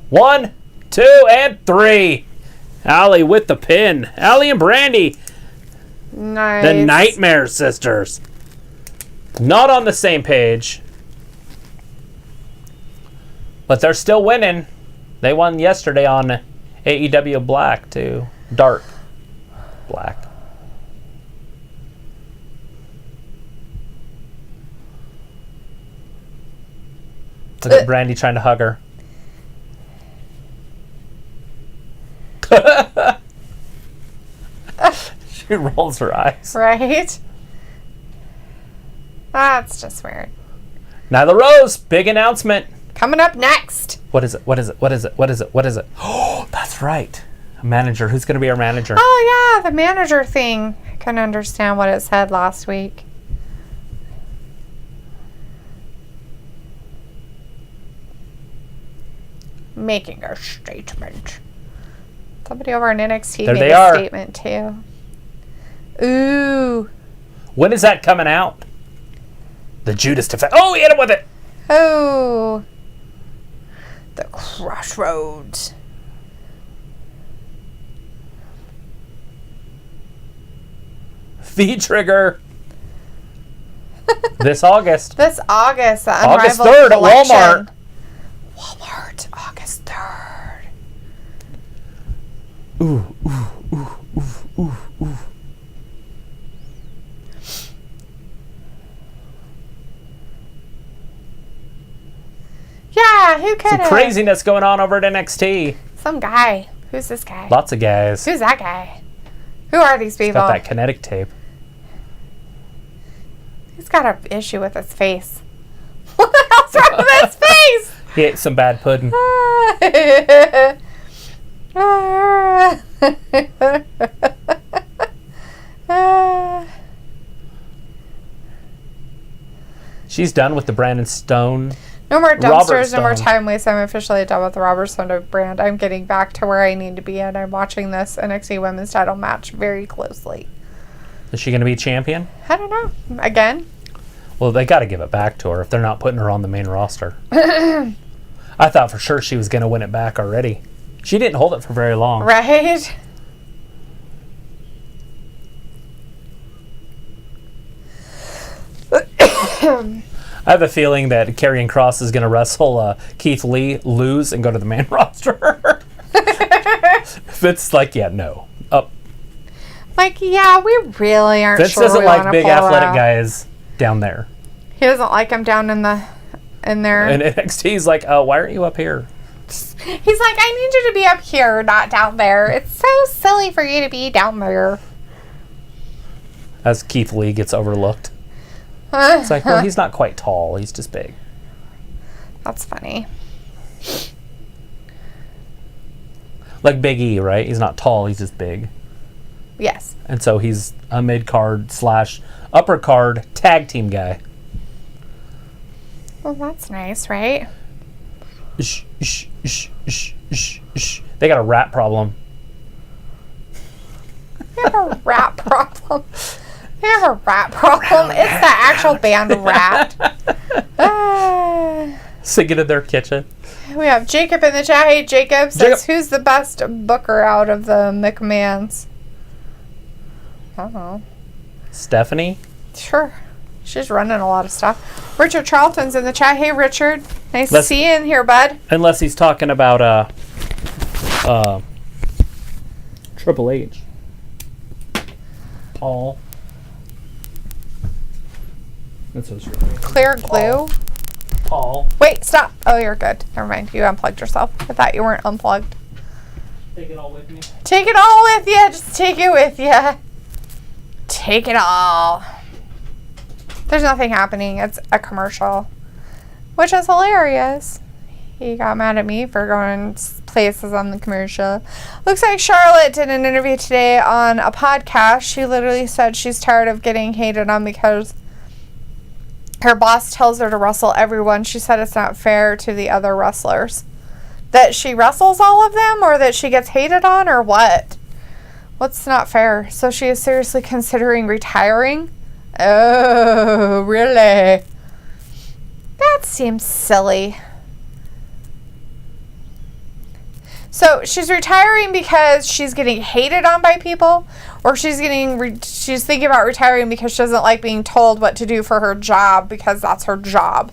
1, 2, and 3. Allie with the pin. Allie and Brandi. Nice. The Nightmare Sisters. Not on the same page. But they're still winning. They won yesterday on AEW Black, too. Dark Black. Look at Brandi trying to hug her. She rolls her eyes. Right? That's just weird. Nyla Rose, big announcement. Coming up next. What is it? What is it? What is it? What is it? What is it? Oh, that's right. A manager. Who's going to be our manager? Oh, yeah, the manager thing. I couldn't understand what it said last week. Making a statement. Somebody over on NXT There made they a are. statement, too. Ooh. When is that coming out? The Judas defense. Oh, he hit him with it. Oh. The Crossroads. V-Trigger. This August. This August. The August Unrivaled 3rd collection. at Walmart. Walmart. August 3rd. Ooh, ooh, ooh, ooh, ooh, ooh. Yeah, who could Some craziness going on over at NXT. Some guy. Who's this guy? Lots of guys. Who's that guy? Who are these people? He's got that kinetic tape. He's got an issue with his face. What the hell's wrong with his face? He ate some bad pudding. She's done with the Brandon Stone. No more dumpsters, no more Stone. time waste. I'm officially done with the Robert Stone brand. I'm getting back to where I need to be, and I'm watching this NXT Women's title match very closely. Is she going to be champion? I don't know. Again? Well, they got to give it back to her if they're not putting her on the main roster. I thought for sure she was going to win it back already. She didn't hold it for very long. Right? I have a feeling that Karrion Kross is going to wrestle Keith Lee, lose, and go to the main roster. Vince like, yeah, no. Like, yeah, we really aren't Vince sure doesn't we like wanna big pull athletic out. guys down there. He doesn't like him down in there. And NXT's like, oh, why aren't you up here? He's like, I need you to be up here, not down there. It's so silly for you to be down there. As Keith Lee gets overlooked. It's like, well, he's not quite tall. He's just big. That's funny. Like Big E, right? He's not tall. He's just big. Yes. And so he's a mid-card / upper card tag team guy. Well, that's nice, right? They got a rat problem. We have a rat problem. We have a rat problem. It's the actual band Rat. Singing in their kitchen. We have Jacob in the chat. Hey, Jacob says, who's the best booker out of the McMahons? I don't know. Stephanie? Sure. She's running a lot of stuff. Richard Charlton's in the chat. Hey, Richard. Nice to see you in here, bud. Unless he's talking about Triple H. Paul. That's what's really Clear glue. Paul. Wait, stop. Oh, you're good. Never mind. You unplugged yourself. I thought you weren't unplugged. Take it all with me. Take it all with you. Just take it with you. Take it all. There's nothing happening. It's a commercial, which is hilarious. He got mad at me for going places on the commercial. Looks like Charlotte did an interview today on a podcast. She literally said she's tired of getting hated on because her boss tells her to wrestle everyone. She said it's not fair to the other wrestlers. That she wrestles all of them, or that she gets hated on, or what? What's not fair? So she is seriously considering retiring? Oh, really? That seems silly. So she's retiring because she's getting hated on by people, or she's thinking about retiring because she doesn't like being told what to do for her job because that's her job.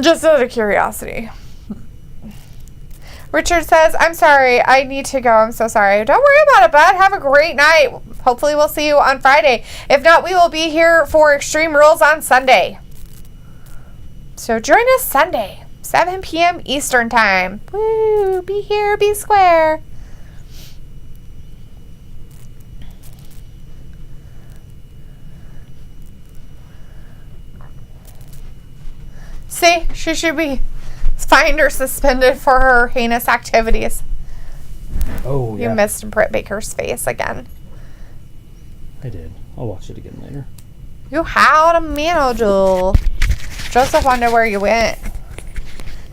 Just out of curiosity. Richard says, I'm sorry, I need to go. I'm so sorry. Don't worry about it, bud. Have a great night. Hopefully we'll see you on Friday. If not, we will be here for Extreme Rules on Sunday. So join us Sunday, 7 p.m. Eastern Time. Woo! Be here, be square. See, she should be fined or suspended for her heinous activities. Oh, yeah. You missed Britt Baker's face again. I did. I'll watch it again later. You had a manager. Joseph wondered where you went.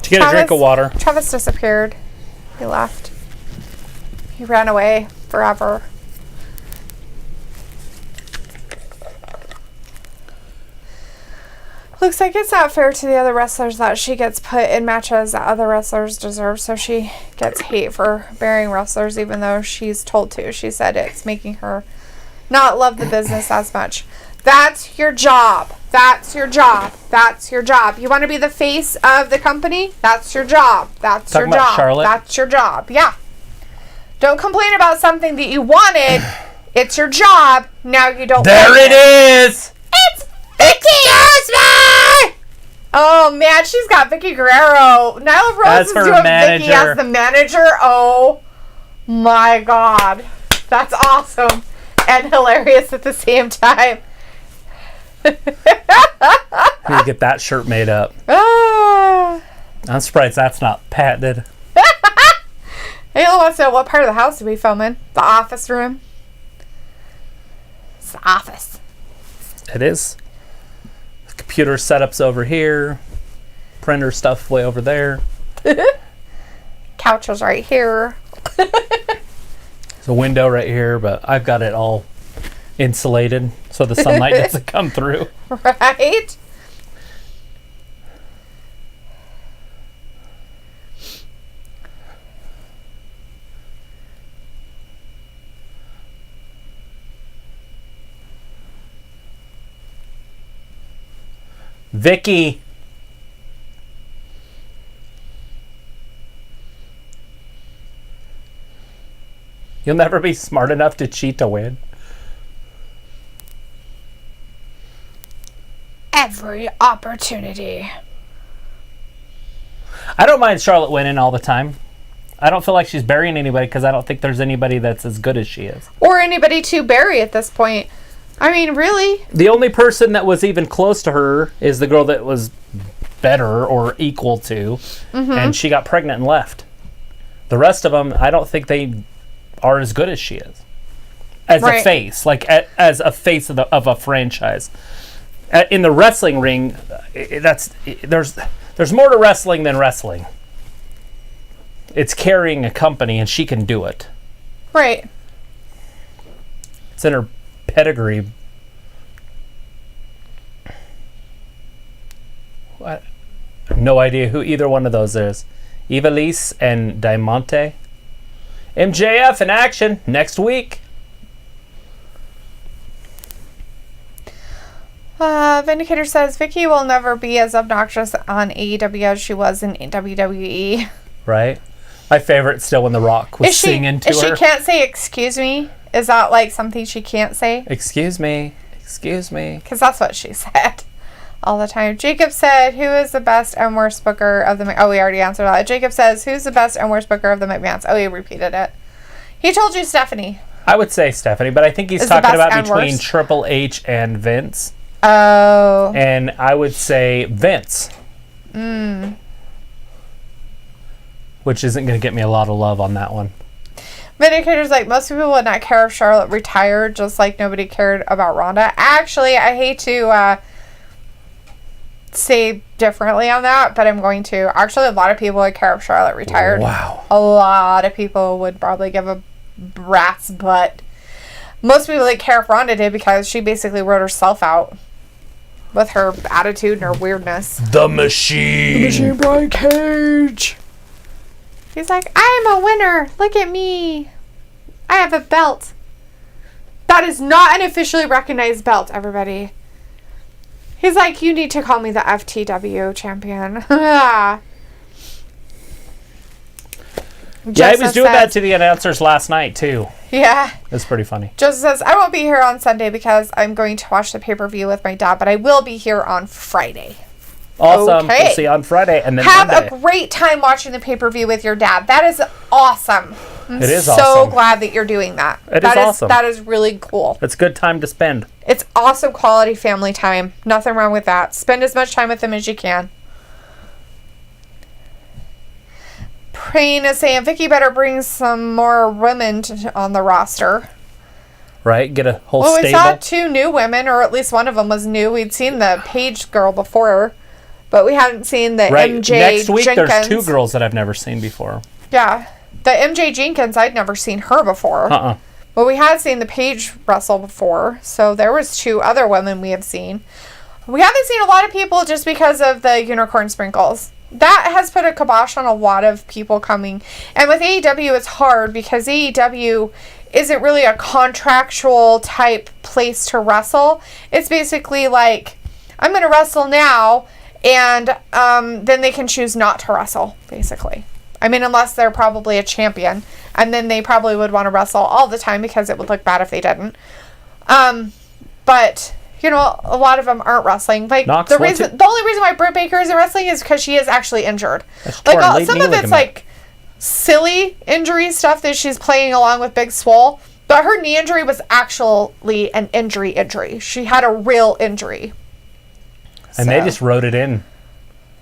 To get a drink of water. Travis disappeared. He left. He ran away forever. Looks like it's not fair to the other wrestlers that she gets put in matches that other wrestlers deserve, so she gets hate for burying wrestlers even though she's told to. She said it's making her not love the business as much. That's your job. That's your job. That's your job. You want to be the face of the company? That's your job. That's your job. Charlotte? That's your job. Yeah. Don't complain about something that you wanted. It's your job. Now you don't There want it is! It's Vicky! Oh man, she's got Vicky Guerrero. Nyla Rose As is her doing manager. Vicky as the manager. Oh my god. That's awesome. And hilarious at the same time. Need to get that shirt made up. Ah. I'm surprised that's not patented. Ayla wants to know what part of the house are we filming? The office room? It's the office. It is. The computer setup's over here. Printer stuff way over there. Couch is right here. There's a window right here, but I've got it all insulated so the sunlight doesn't come through. Right? Vicky. You'll never be smart enough to cheat to win. Every opportunity. I don't mind Charlotte winning all the time. I don't feel like she's burying anybody because I don't think there's anybody that's as good as she is. Or anybody to bury at this point. I mean, really? The only person that was even close to her is the girl that was better or equal to, and she got pregnant and left. The rest of them, I don't think they are as good as she is. As a face, like as a face of a franchise. In the wrestling ring, there's more to wrestling than wrestling. It's carrying a company, and she can do it. Right. It's in her pedigree. What? I have no idea who either one of those is. Ivelisse and Diamante. MJF in action next week. Vindicator says Vicky will never be as obnoxious on AEW as she was in WWE. Right. My favorite still when The Rock was singing to her. She can't say excuse me? Is that like something she can't say? Excuse me. Excuse me. Because that's what she said all the time. Jacob said, who is the best and worst booker of the... Oh, we already answered that. Jacob says, who's the best and worst booker of the McMahons? Oh, he repeated it. He told you Stephanie. I would say Stephanie, but I think he's talking about between Triple H and Vince. Oh. And I would say Vince. Which isn't going to get me a lot of love on that one. Vindicator's like, most people would not care if Charlotte retired, just like nobody cared about Ronda. Actually, I hate to say differently on that, but I'm going to. Actually, a lot of people would care if Charlotte retired. Wow. A lot of people would probably give a rat's butt. Most people would care if Ronda did because she basically wrote herself out with her attitude and her weirdness. The Machine. The Machine Brian Cage. He's like, I'm a winner. Look at me. I have a belt. That is not an officially recognized belt, everybody. He's like, you need to call me the FTW champion. Yeah, he was doing that to the announcers last night, too. Yeah. It's pretty funny. Joseph says, I won't be here on Sunday because I'm going to watch the pay-per-view with my dad, but I will be here on Friday. Awesome. Okay. We'll see you on Friday and then Have Monday. a great time watching the pay-per-view with your dad. That is awesome. I'm It is so awesome. glad that you're doing that. It is awesome. That is really cool. It's a good time to spend. It's awesome quality family time. Nothing wrong with that. Spend as much time with them as you can. Praying is saying, Vicky better bring some more women on the roster. Right? Get a whole Well, stable. we saw 2 new women, or at least one of them was new. We'd seen the Paige girl before, but we hadn't seen the MJ Next week, Jenkins. there's 2 girls that I've never seen before. Yeah. The MJ Jenkins, I'd never seen her before. But we had seen the Paige wrestle before, so there was 2 other women we have seen. We haven't seen a lot of people just because of the unicorn sprinkles. That has put a kibosh on a lot of people coming. And with AEW, it's hard because AEW isn't really a contractual type place to wrestle. It's basically like, I'm going to wrestle now, and then they can choose not to wrestle, basically. I mean, unless they're probably a champion. And then they probably would want to wrestle all the time because it would look bad if they didn't. But... You know, a lot of them aren't wrestling. Like Knox, the only reason why Britt Baker isn't wrestling is because she is actually injured. Like some of it's like silly injury stuff that she's playing along with Big Swole, but her knee injury was actually an injury. She had a real injury. And they just wrote it in.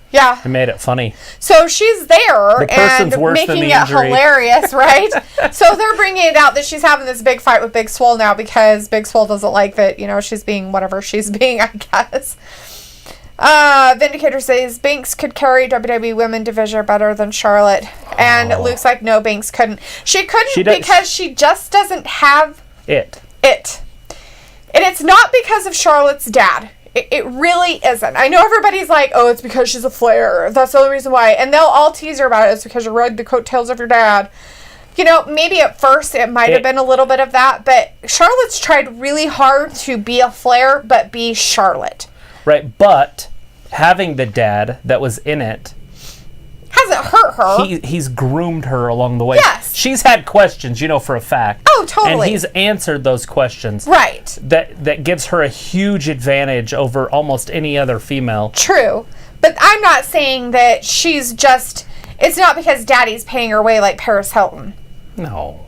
Yeah. They made it funny. So she's there and making it hilarious, right? So they're bringing it out that she's having this big fight with Big Swole now because Big Swole doesn't like that, you know, she's being whatever she's being, I guess. Vindicator says Banks could carry WWE Women Division better than Charlotte. And it looks like no, Banks couldn't. She couldn't because she just doesn't have it. And it's not because of Charlotte's dad. It really isn't. I know everybody's like, oh, it's because she's a Flair. That's the only reason why. And they'll all tease her about it. It's because you rode the coattails of your dad. You know, maybe at first it might have been a little bit of that. But Charlotte's tried really hard to be a Flair, but be Charlotte. Right, but having the dad that was in it hasn't hurt her. He's groomed her along the way. Yes. She's had questions, you know, for a fact. Oh, totally. And he's answered those questions. Right. That gives her a huge advantage over almost any other female. True. But I'm not saying that she's just... It's not because Daddy's paying her way like Paris Hilton. No.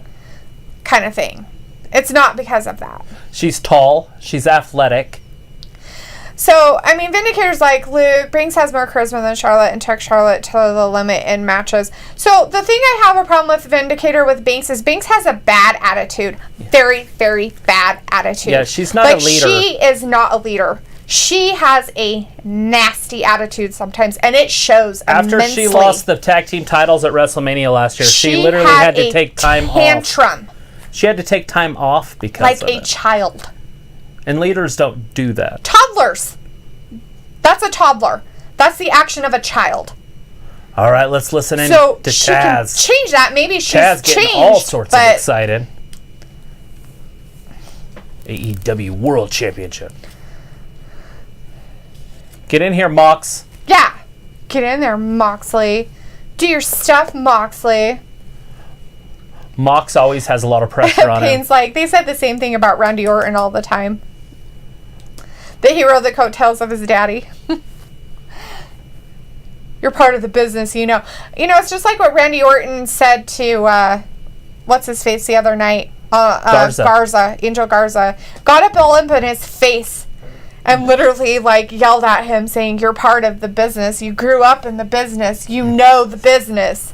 Kind of thing. It's not because of that. She's tall. She's athletic. So, I mean, Vindicator's like, Luke, Banks has more charisma than Charlotte and took Charlotte to the limit in matches. So, the thing I have a problem with Vindicator with Banks is Banks has a bad attitude. Very, very bad attitude. Yeah, she's not a leader. She is not a leader. She has a nasty attitude sometimes, and it shows After immensely. she lost the tag team titles at WrestleMania last year, she literally had to take time off. She had to take time off because of it. Like a child. And leaders don't do that. Toddlers. That's a toddler. That's the action of a child. All right, let's listen in so to she Chaz. Can change that. Maybe she's Chaz getting changed, all sorts of excited. AEW World Championship. Get in here, Mox. Yeah. Get in there, Moxley. Do your stuff, Moxley. Mox always has a lot of pressure on him. Payne's like, they said the same thing about Randy Orton all the time. The hero that coattails of his daddy. You're part of the business, you know. You know, it's just like what Randy Orton said to, what's-his-face the other night? Garza. Angel Garza. Got up all up in his face and literally, like, yelled at him saying, you're part of the business. You grew up in the business. You know the business.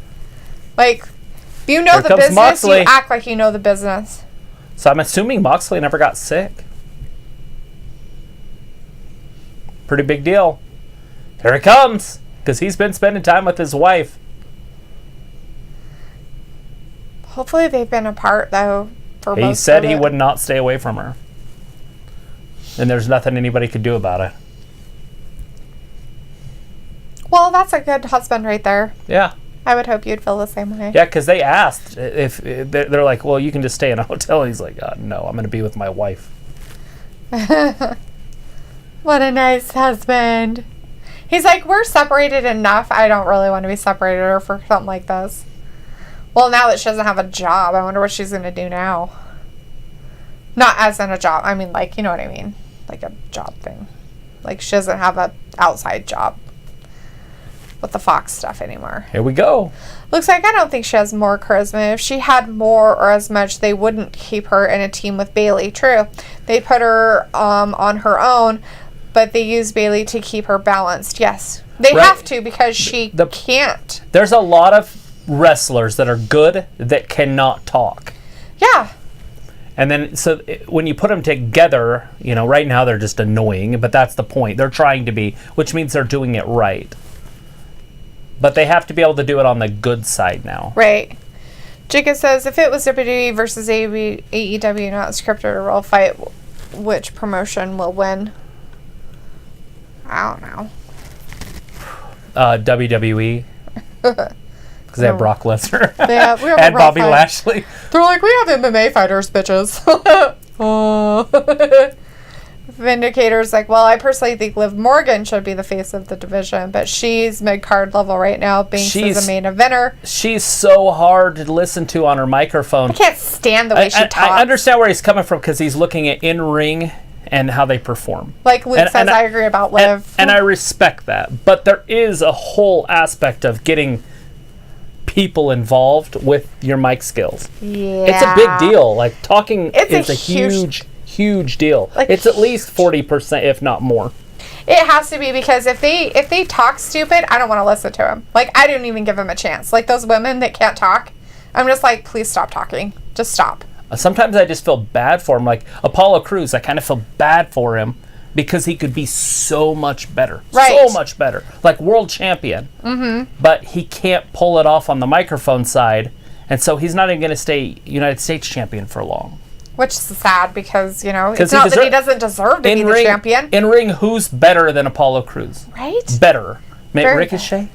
Like, if you know the business, Moxley. You act like you know the business. So I'm assuming Moxley never got sick. Pretty big deal. Here it comes. Because he's been spending time with his wife. Hopefully they've been apart, though, for most of it. He said he would not stay away from her. And there's nothing anybody could do about it. Well, that's a good husband right there. Yeah. I would hope you'd feel the same way. Yeah, because they asked if they're like, well, you can just stay in a hotel. He's like, no, I'm going to be with my wife. What a nice husband. He's like, we're separated enough. I don't really want to be separated for something like this. Well, now that she doesn't have a job, I wonder what she's going to do now. Not as in a job. I mean, like, you know what I mean? Like a job thing. Like, she doesn't have an outside job with the Fox stuff anymore. Here we go. Looks like I don't think she has more charisma. If she had more or as much, they wouldn't keep her in a team with Bayley. True. They put her on her own, but they use Bayley to keep her balanced. Yes. They have to because she can't. There's a lot of wrestlers that are good that cannot talk. Yeah. And then, so when you put them together, you know, right now they're just annoying, but that's the point. They're trying to be, which means they're doing it right. But they have to be able to do it on the good side now. Right. Jika says, if it was WWE versus AEW, not scripted or real fight, which promotion will win? I don't know. WWE. Because they have Brock Lesnar. We have and Bobby Lashley. They're like, we have MMA fighters, bitches. Vindicator's like, well, I personally think Liv Morgan should be the face of the division, but she's mid-card level right now. Banks is a main eventer. She's so hard to listen to on her microphone. I can't stand the way she talks. I understand where he's coming from because he's looking at in-ring and how they perform. Like Luke says, I agree about Liv. And I respect that. But there is a whole aspect of getting people involved with your mic skills. Yeah. It's a big deal. Like, talking is a huge deal. Like, it's at least 40%, if not more. It has to be, because if they talk stupid, I don't want to listen to them. Like, I don't even give them a chance. Like, those women that can't talk, I'm just like, please stop talking. Just stop. Sometimes I just feel bad for him. Like Apollo Crews, I kind of feel bad for him because he could be so much better. Right. So much better. Like world champion. Mm-hmm. But he can't pull it off on the microphone side, and so he's not even going to stay United States champion for long. Which is sad because, you know, it's not that he doesn't deserve to be the champion. In ring, who's better than Apollo Crews? Right? Better. Very Ricochet?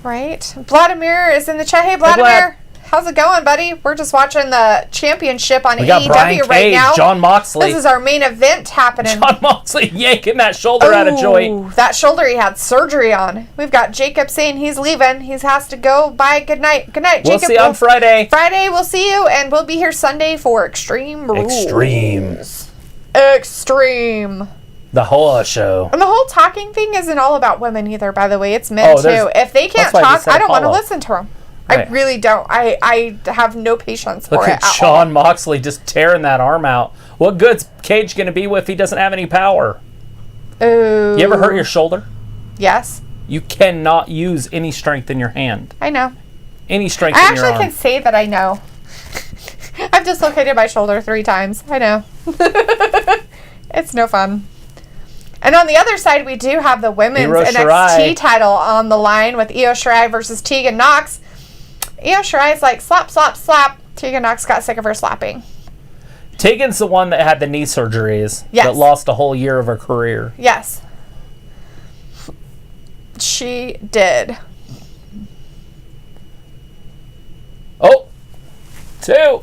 Right. Vladimir is in the chat. Hey, Vladimir. How's it going, buddy? We're just watching the championship on AEW right now. Jon Moxley. This is our main event happening. Jon Moxley yanking that shoulder out of joint. That shoulder he had surgery on. We've got Jacob saying he's leaving. He has to go. Bye. Good night. Good night, Jacob. We'll see you on Friday. Friday, we'll see you, and we'll be here Sunday for Extreme Rules. Extreme. The whole show. And the whole talking thing isn't all about women either, by the way. It's men, too. If they can't talk, I don't want to listen to them. Right. I really don't. I have no patience for it at all. Look at Jon Moxley just tearing that arm out. What good's Cage going to be if he doesn't have any power? Ooh. You ever hurt your shoulder? Yes. You cannot use any strength in your hand. I know. Any strength in your arm. I actually can say that I know. I've dislocated my shoulder 3 times. I know. It's no fun. And on the other side, we do have the women's NXT title on the line with Io Shirai versus Tegan Nox. Io Shirai's like, slap, slap, slap. Tegan Nox got sick of her slapping. Tegan's the one that had the knee surgeries. Yes. That lost a whole year of her career. Yes. She did. Oh. 2.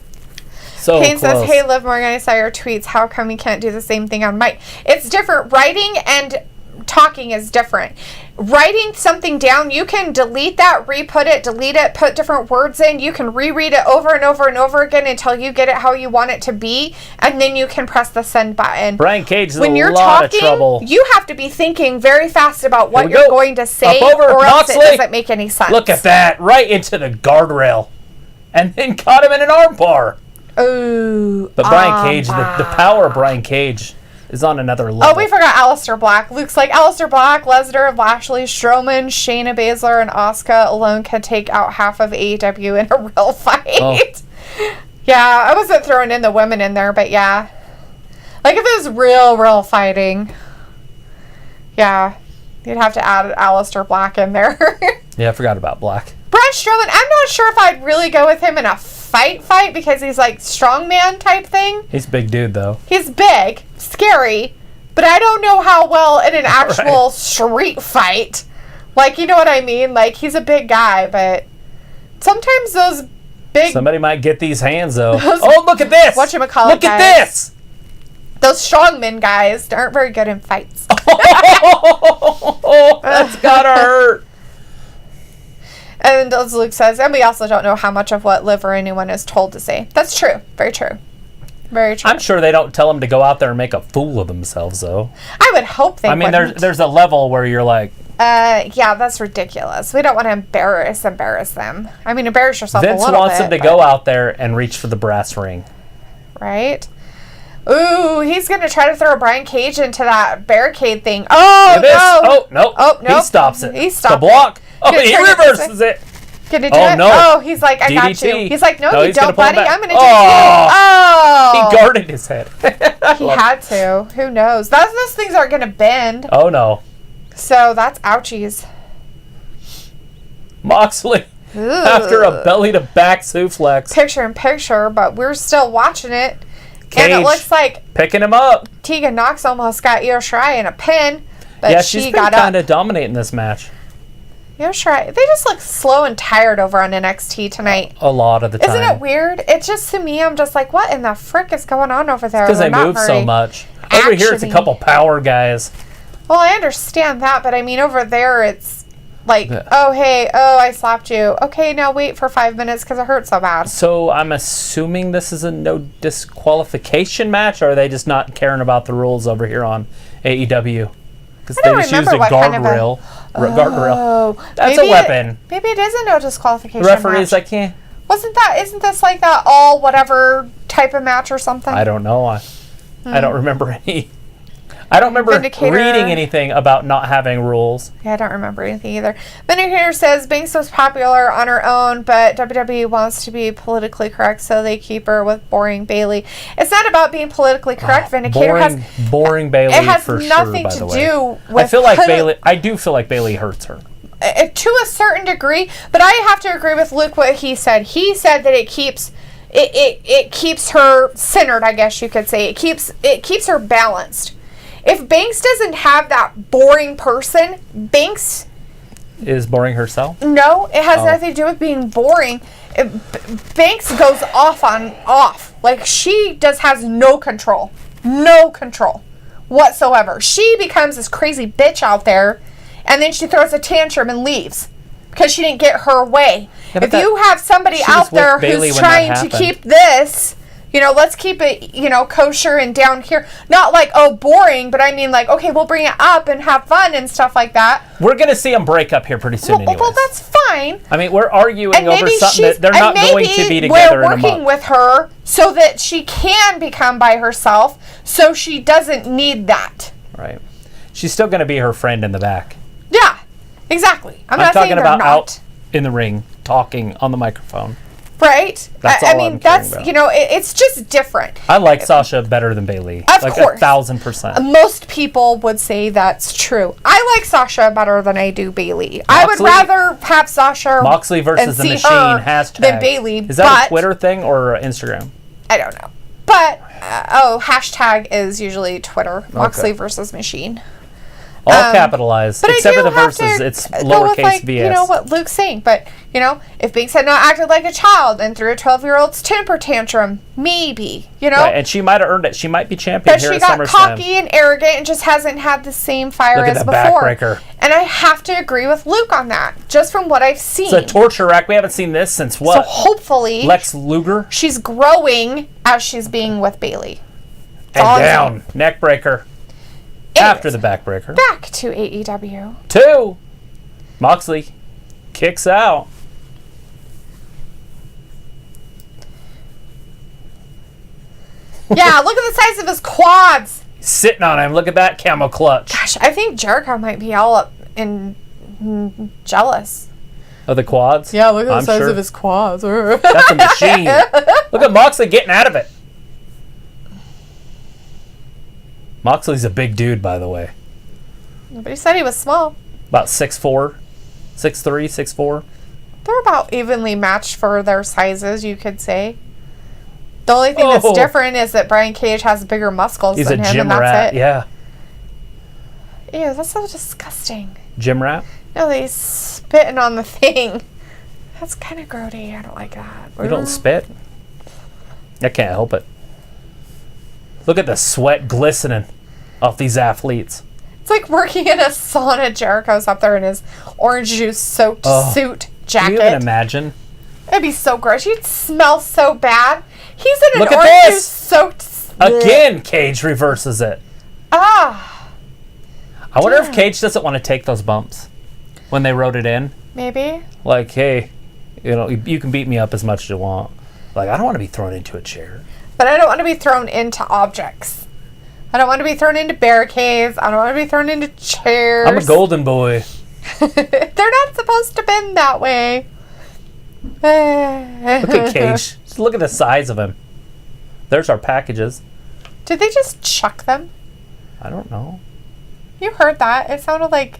So Kane close. says, hey, Liv Morgan, I saw your tweets. How come you can't do the same thing on mic? It's different. Writing and talking is different. Writing something down, you can delete that, re-put it, delete it, put different words in. You can reread it over and over and over again until you get it how you want it to be, and then you can press the send button. Brian Cage is when a you're lot talking, of trouble. You have to be thinking very fast about what you're going to say, or else it doesn't make any sense. Look at that. Right into the guardrail. And then caught him in an arm bar. Ooh. But Brian Cage, the power of Brian Cage is on another level. Oh, we forgot Aleister Black. Luke's like, Aleister Black, Lesnar, Lashley, Strowman, Shayna Baszler, and Asuka alone can take out half of AEW in a real fight. Oh. Yeah, I wasn't throwing in the women in there, but yeah. Like, if it was real fighting, yeah, you'd have to add Aleister Black in there. Yeah, I forgot about Black. Braun Strowman, I'm not sure if I'd really go with him in a fight because he's like strongman type thing. He's a big dude though. He's big, scary, but I don't know how well in an actual street fight. Like, you know what I mean? Like, he's a big guy, but sometimes those big... Somebody might get these hands though. Oh, look at this! Whatchamacallit Look at this! Those strongmen guys aren't very good in fights. Oh, that's gotta hurt. And as Luke says, and we also don't know how much of what Liv or anyone is told to say. That's true. Very true. Very true. I'm sure they don't tell them to go out there and make a fool of themselves, though. I would hope they wouldn't. I mean, there's a level where you're like... yeah, that's ridiculous. We don't want to embarrass them. I mean, embarrass yourself a little bit. Vince wants them to go out there and reach for the brass ring. Right? Ooh, he's going to try to throw Brian Cage into that barricade thing. Oh, no. Oh, no. He stops it. He stopped the block. Oh, he reverses it. Gonna do it? No. Oh, he's like, I got you. He's like, no, you don't, buddy. I'm gonna do it. Oh! He guarded his head. He had to. Who knows? Those things aren't gonna bend. Oh, no. So that's ouchies. Moxley. Ooh. After a belly-to-back suplex. Picture, but we're still watching it. Cage and it looks like picking him up. Tegan Nox almost got Io Shirai in a pin. But yeah, she's been kind of dominating this match. Yeah, sure. They just look slow and tired over on NXT tonight. A lot of the time. Isn't it weird? It's just, to me, I'm just like, what in the frick is going on over there? Because they move so much. Over here, it's a couple power guys. Well, I understand that, but I mean, over there, it's like, oh, hey, I slapped you. Okay, now wait for 5 minutes because it hurts so bad. So I'm assuming this is a no disqualification match, or are they just not caring about the rules over here on AEW? Because they just used a guardrail. That's a weapon. Maybe it is a no disqualification the referee's match. Like, Isn't this like that all whatever type of match or something? I don't know. I don't remember any. I don't remember reading anything about not having rules. Yeah, I don't remember anything either. Vindicator says Banks was popular on her own, but WWE wants to be politically correct, so they keep her with boring Bayley. It's not about being politically correct. Vindicator boring Bayley. It has for nothing sure, to do with. I do feel like Bayley hurts her. To a certain degree, but I have to agree with Luke what he said. He said that it keeps her centered, I guess you could say. It keeps her balanced. If Banks doesn't have that boring person, Banks is boring herself. No, it has nothing to do with being boring. Banks goes off. Like she has no control whatsoever. She becomes this crazy bitch out there, and then she throws a tantrum and leaves because she didn't get her way. Yeah, if you have somebody out there who's trying to keep this, let's keep it, kosher and down here. Not like, boring, but I mean like, okay, we'll bring it up and have fun and stuff like that. We're going to see them break up here pretty soon anyways. Well, that's fine. I mean, we're arguing over something that they're not going to be together in a month. We're working with her so that she can become by herself, so she doesn't need that. Right. She's still going to be her friend in the back. Yeah, exactly. I'm not talking about not. Out in the ring, talking on the microphone. Right. That's all I'm that's, about. It's just different. I like Sasha better than Bayley. Of course. 1,000%. Most people would say that's true. I like Sasha better than I do Bayley. I would rather have Sasha Moxley versus the Machine hashtag than Bayley. Is that a Twitter thing or Instagram? I don't know. But, hashtag is usually Twitter. Moxley versus Machine. All capitalized, except for the verses, it's lowercase VS. You know what Luke's saying, but, if Banks had not acted like a child and threw a 12-year-old's temper tantrum, maybe, Right, and she might have earned it. She might be champion here at SummerSlam. But she got cocky and arrogant and just hasn't had the same fire as before. Backbreaker. And I have to agree with Luke on that, just from what I've seen. It's a torture rack. We haven't seen this since what? So hopefully, Lex Luger. She's growing as she's being with Bayley. And down. Neck breaker. After the backbreaker. Back to AEW. 2. Moxley kicks out. Yeah, look at the size of his quads. He's sitting on him. Look at that camel clutch. Gosh, I think Jericho might be all up and jealous. Of the quads? Yeah, look at the size of his quads. That's a machine. Look at Moxley getting out of it. Moxley's a big dude, by the way. But he said he was small. About 6'4", 6'3", 6'4". They're about evenly matched for their sizes, you could say. The only thing that's different is that Brian Cage has bigger muscles than him, and that's it. He's a gym rat, yeah. Ew, that's so disgusting. Gym rat? No, he's spitting on the thing. That's kind of grody. I don't like that. You don't spit? I can't help it. Look at the sweat glistening off these athletes. It's like working in a sauna. Jericho's up there in his orange juice soaked suit jacket. Can you even imagine? It'd be so gross. You'd smell so bad. He's in an orange juice soaked. Again, Cage reverses it. Ah. I wonder if Cage doesn't want to take those bumps when they wrote it in. Maybe. Like, hey, you can beat me up as much as you want. Like, I don't want to be thrown into a chair. But I don't want to be thrown into objects. I don't want to be thrown into barricades. I don't want to be thrown into chairs. I'm a golden boy. They're not supposed to bend that way. Look at Cage. Just look at the size of him. There's our packages. Did they just chuck them? I don't know. You heard that. It sounded like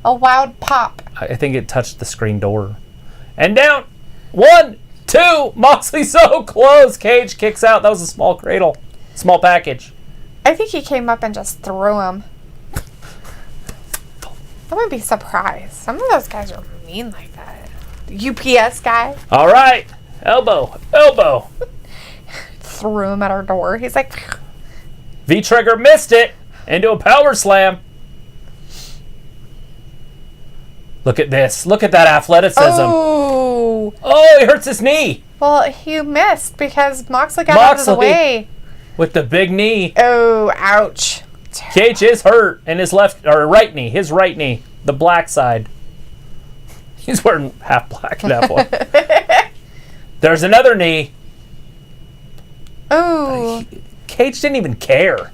a loud pop. I think it touched the screen door. And down. 1, 2. Moxley so close. Cage kicks out. That was a small cradle. Small package. I think he came up and just threw him. I wouldn't be surprised. Some of those guys are mean like that. The UPS guy. All right. Elbow. Threw him at our door. He's like... V-trigger missed it. Into a power slam. Look at this. Look at that athleticism. Oh, he hurts his knee. Well, he missed because Moxley got out of the way. With the big knee. Oh, ouch. Cage is hurt in his right knee. His right knee. The black side. He's wearing half black at that point. There's another knee. Oh. Cage didn't even care.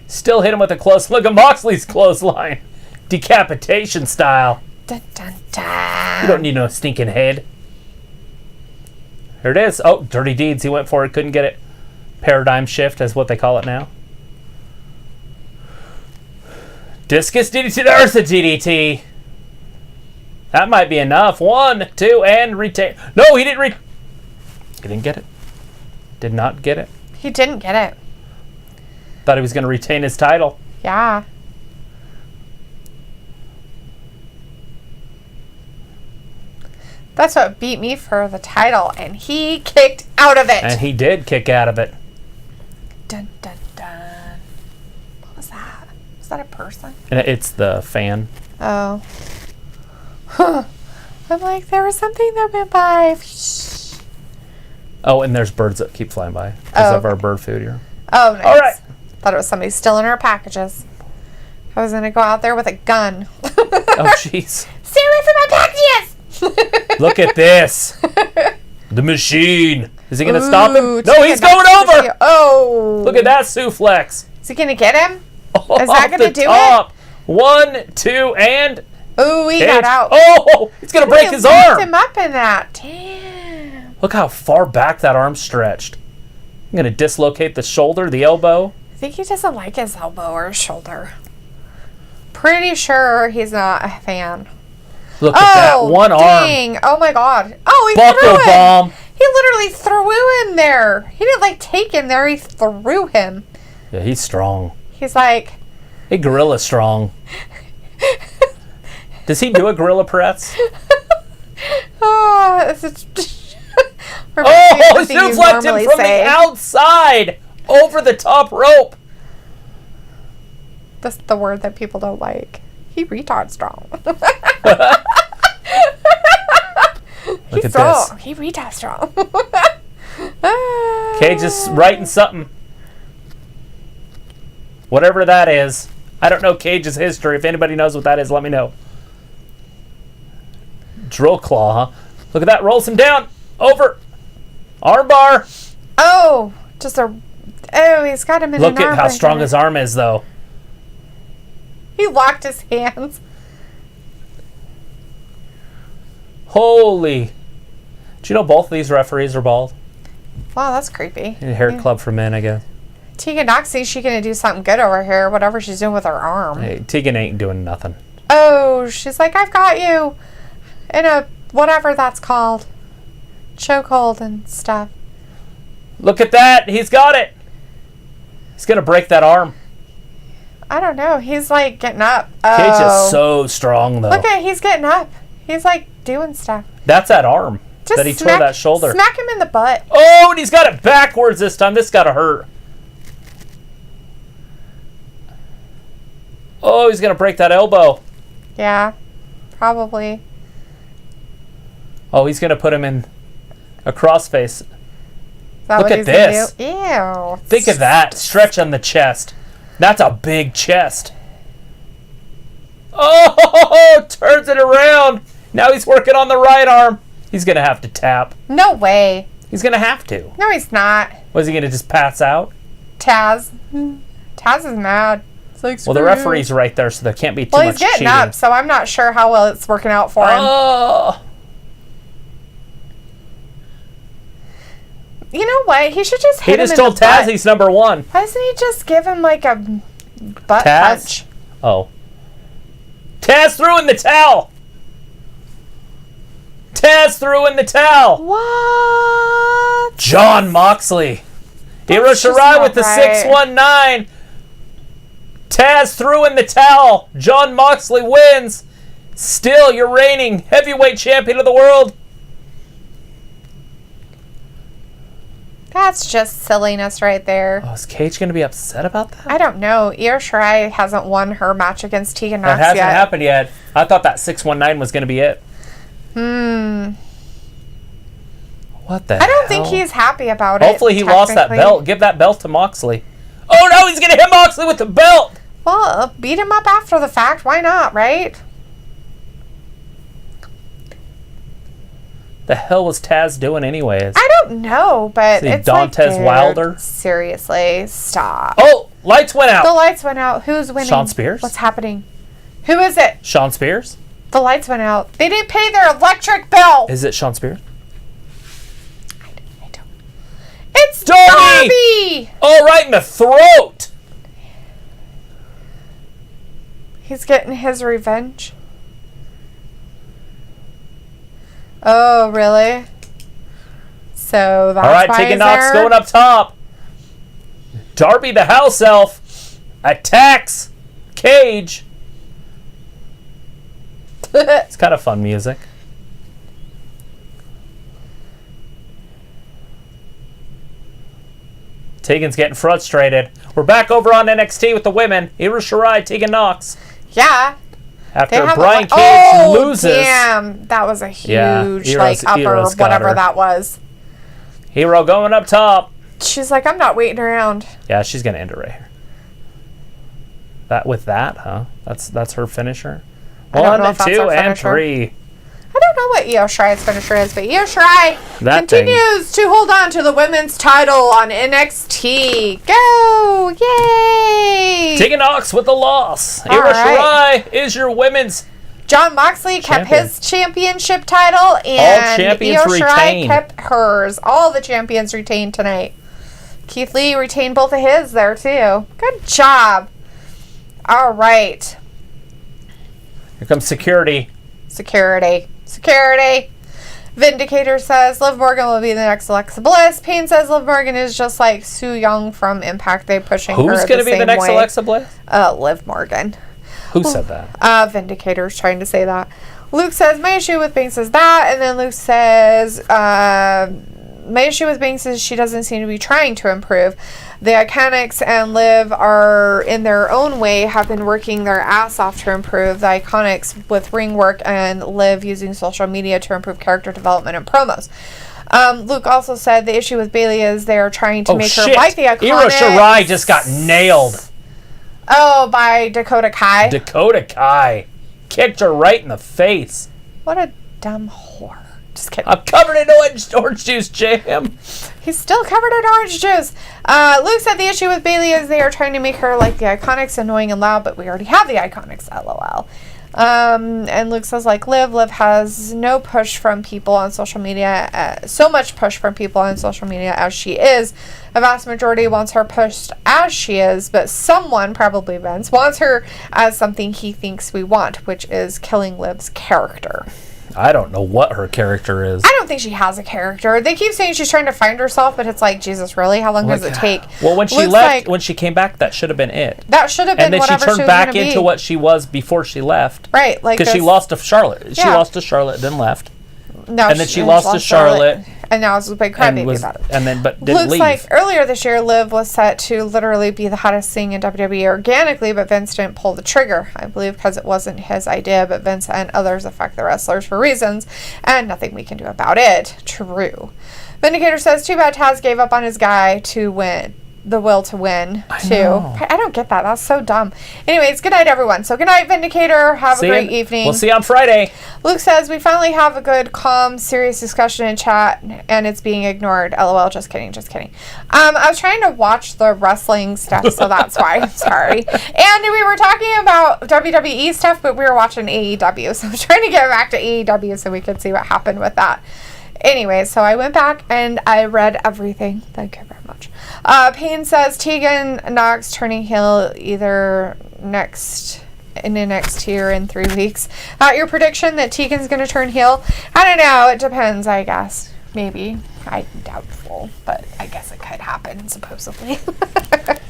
Still hit him with a close. Look at Moxley's clothesline. Decapitation style. Dun, dun, dun. You don't need no stinking head. Here it is. Oh, Dirty Deeds. He went for it. Couldn't get it. Paradigm shift is what they call it now. Discus DDT. There's a DDT. That might be enough. 1, 2, and retain. No, he didn't He didn't get it. Did not get it. He didn't get it. Thought he was going to retain his title. Yeah. That's what beat me for the title, and he kicked out of it. And he did kick out of it. Dun, dun, dun. What was that? Was that a person? And it's the fan. Oh. Huh. I'm like, there was something that went by. Shh. Oh, and there's birds that keep flying by because of our bird food here. Oh, nice. All right. Thought it was somebody stealing our packages. I was going to go out there with a gun. Oh, jeez. Stay away from my packages! Look at this. The machine. Is he going to stop him? No, he's chicken going nuggets. over. Oh. Look at that suplex. Is he going to get him? Oh, Is that going to do top. 1, 2, and... Oh, he Cage. got out. Oh, he's going to break his Lift arm. him up in that. Damn. Look how far back that arm's stretched. I'm going to dislocate the shoulder, the elbow. I think he doesn't like his elbow or his shoulder. Pretty sure he's not a fan. Look at that one dang. arm. Oh my god. Oh, he Buckle threw him. bomb. He literally threw him there. He didn't like take him there. He threw him. Yeah, he's strong. He's like... Hey, gorilla strong. Does he do a gorilla press? Oh, he suplex him from the outside over the top rope. That's the word that people don't like. He retard strong. Look at strong. this. He retard strong. Cage is writing something. Whatever that is. I don't know Cage's history. If anybody knows what that is, let me know. Drill claw, huh? Look at that. Rolls him down. Over. Armbar. Oh, just a... Oh, he's got him in Look an at how strong his arm is, though. He locked his hands. Holy. Do you know both of these referees are bald? Wow, that's creepy. Hair club for men, I guess. Tegan Noxie, she's going to do something good over here, whatever she's doing with her arm. Hey, Tegan ain't doing nothing. Oh, she's like, I've got you in a whatever that's called. Chokehold and stuff. Look at that. He's got it. He's going to break that arm. I don't know. He's like getting up. Cage is so strong, though. Look at he's getting up. He's like doing stuff. That's that arm Just that he tore that shoulder. Smack him in the butt. Oh, and he's got it backwards this time. This got to hurt. Oh, he's going to break that elbow. Yeah, probably. Oh, he's going to put him in a crossface. Look at this. Ew. Think of that. Stretch on the chest. That's a big chest. Oh, turns it around. Now he's working on the right arm. He's going to have to tap. No way. He's going to have to. No, he's not. Was he going to just pass out? Taz is mad. It's like, Well, the referee's right there, so there can't be too well, much he's getting cheating. up, so I'm not sure how well it's working out for him. Oh. You know what? He should just hit him in the butt. He just told Taz he's number one. Why doesn't he just give him like a butt Taz? punch? Oh. Taz threw in the towel. Taz threw in the towel. What? Jon Moxley. Hiro Shirai with the 619. Taz threw in the towel. Jon Moxley wins. Still, you're reigning heavyweight champion of the world. That's just silliness right there. Oh, is Cage going to be upset about that? I don't know. Io Shirai hasn't won her match against Tegan Nox That hasn't yet. happened yet. I thought that 619 was going to be it. What the hell? I don't think he's happy about it. Hopefully he lost that belt. Give that belt to Moxley. Oh no, he's going to hit Moxley with the belt. Well, beat him up after the fact. Why not, right? The hell was Taz doing anyways? I don't know, but it's Dantes like, Wilder? Seriously, stop. Oh, lights went out. The lights went out. Who's winning? Shawn Spears? What's happening? Who is it? Shawn Spears? The lights went out. They didn't pay their electric bill. Is it Shawn Spears? I don't. It's Darby! Oh, right in the throat. He's getting his revenge. Oh, really? So that's all right, why Tegan he's Nox there? going up top. Darby the house elf attacks Cage. It's kind of fun music. Tegan's getting frustrated. We're back over on NXT with the women. Io Shirai, Tegan Nox. Yeah. After Brian Cage loses. Damn. That was a huge, Hero's upper, got whatever her. that was. Hero going up top. She's like, I'm not waiting around. Yeah, she's going to end it right here. With that, huh? That's her finisher. I don't know 1, if that's 2, her and finisher. 3. I don't know what Io Shirai's finisher is, but Io Shirai That continues to hold on to the women's title on NXT. Go! Yay! Tegan Nox with the loss. Io right. Shirai is your women's. Jon Moxley kept Champion. his championship title, and champions Io Shirai retain. kept hers. All the champions retained tonight. Keith Lee retained both of his there, too. Good job. All right. Here comes security. Security. Vindicator says Liv Morgan will be the next Alexa Bliss. Payne says Liv Morgan is just like Su Yung from Impact. They pushing her Who's going to be the next way. Alexa Bliss? Liv Morgan. Who said that? Vindicator's trying to say that. Luke says my issue with Banks is that, and then Luke says my issue with Banks is she doesn't seem to be trying to improve. The Iconics and Liv are, in their own way, have been working their ass off to improve. The Iconics with ring work and Liv using social media to improve character development and promos. Luke also said the issue with Bayley is they are trying to make her like the Iconics. Io Shirai just got nailed. Oh, by Dakota Kai. Dakota Kai kicked her right in the face. What a dumb whore. Just kidding. I'm covered in orange juice, jam. He's still covered in orange juice. Luke said the issue with Bayley is they are trying to make her like the Iconics, annoying and loud, but we already have the Iconics, lol. And Luke says like Liv has no push from people on social media, so much push from people on social media as she is. A vast majority wants her pushed as she is, but someone, probably Vince, wants her as something he thinks we want, which is killing Liv's character. I don't know what her character is. I don't think she has a character. They keep saying she's trying to find herself, but it's like, Jesus, really? How long does it take? Well, when she Luke's left, like, when she came back, that should have been it. that should have been And then she whatever turned was back gonna into be. what she was before she left. Right, like Because she lost to Charlotte. She Yeah. lost to Charlotte, then left. No, and then she lost to Charlotte. And now it's a big crybaby about it. And then, but didn't Looks leave. like earlier this year, Liv was set to literally be the hottest thing in WWE organically, but Vince didn't pull the trigger. I believe because it wasn't his idea, but Vince and others affect the wrestlers for reasons, and nothing we can do about it. True. Vindicator says, too bad Taz gave up on his guy to win. The will to win, too. I don't get that. That's so dumb. Anyways, good night, everyone. So good night, Vindicator. Have a great evening. We'll see you on Friday. Luke says, we finally have a good, calm, serious discussion in chat, and it's being ignored. LOL, just kidding, just kidding. I was trying to watch the wrestling stuff, so that's why. I'm sorry. And we were talking about WWE stuff, but we were watching AEW, so I was trying to get back to AEW so we could see what happened with that. Anyway, so I went back and I read everything. Thank you very much. Payne says Tegan Nox turning heel either in NXT or in 3 weeks. Your prediction that Tegan's going to turn heel? I don't know. It depends, I guess. Maybe. I'm doubtful, but I guess it could happen, supposedly.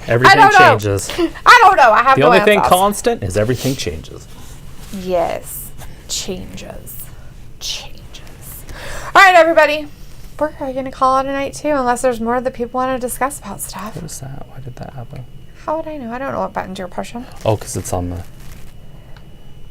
Everything changes. I don't know. I have The no only thing answers. constant is everything changes. Yes. changes. All right, everybody. We're going to call it a night, too, unless there's more that people want to discuss about stuff. What is that? Why did that happen? How would I know? I don't know what buttons you're pushing. Oh, because it's on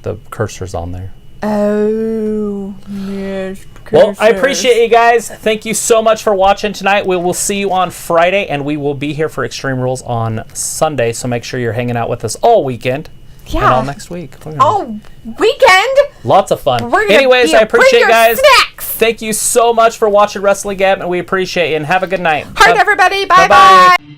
the cursor's on there. Oh, yes. Well, I appreciate you guys. Thank you so much for watching tonight. We will see you on Friday, and we will be here for Extreme Rules on Sunday, so make sure you're hanging out with us all weekend. Yeah. And all next week. All weekend? Lots of fun. Anyways, I appreciate you guys. Snacks. Thank you so much for watching Wrestling Gab, and we appreciate you, and have a good night. All right, everybody. Bye-bye.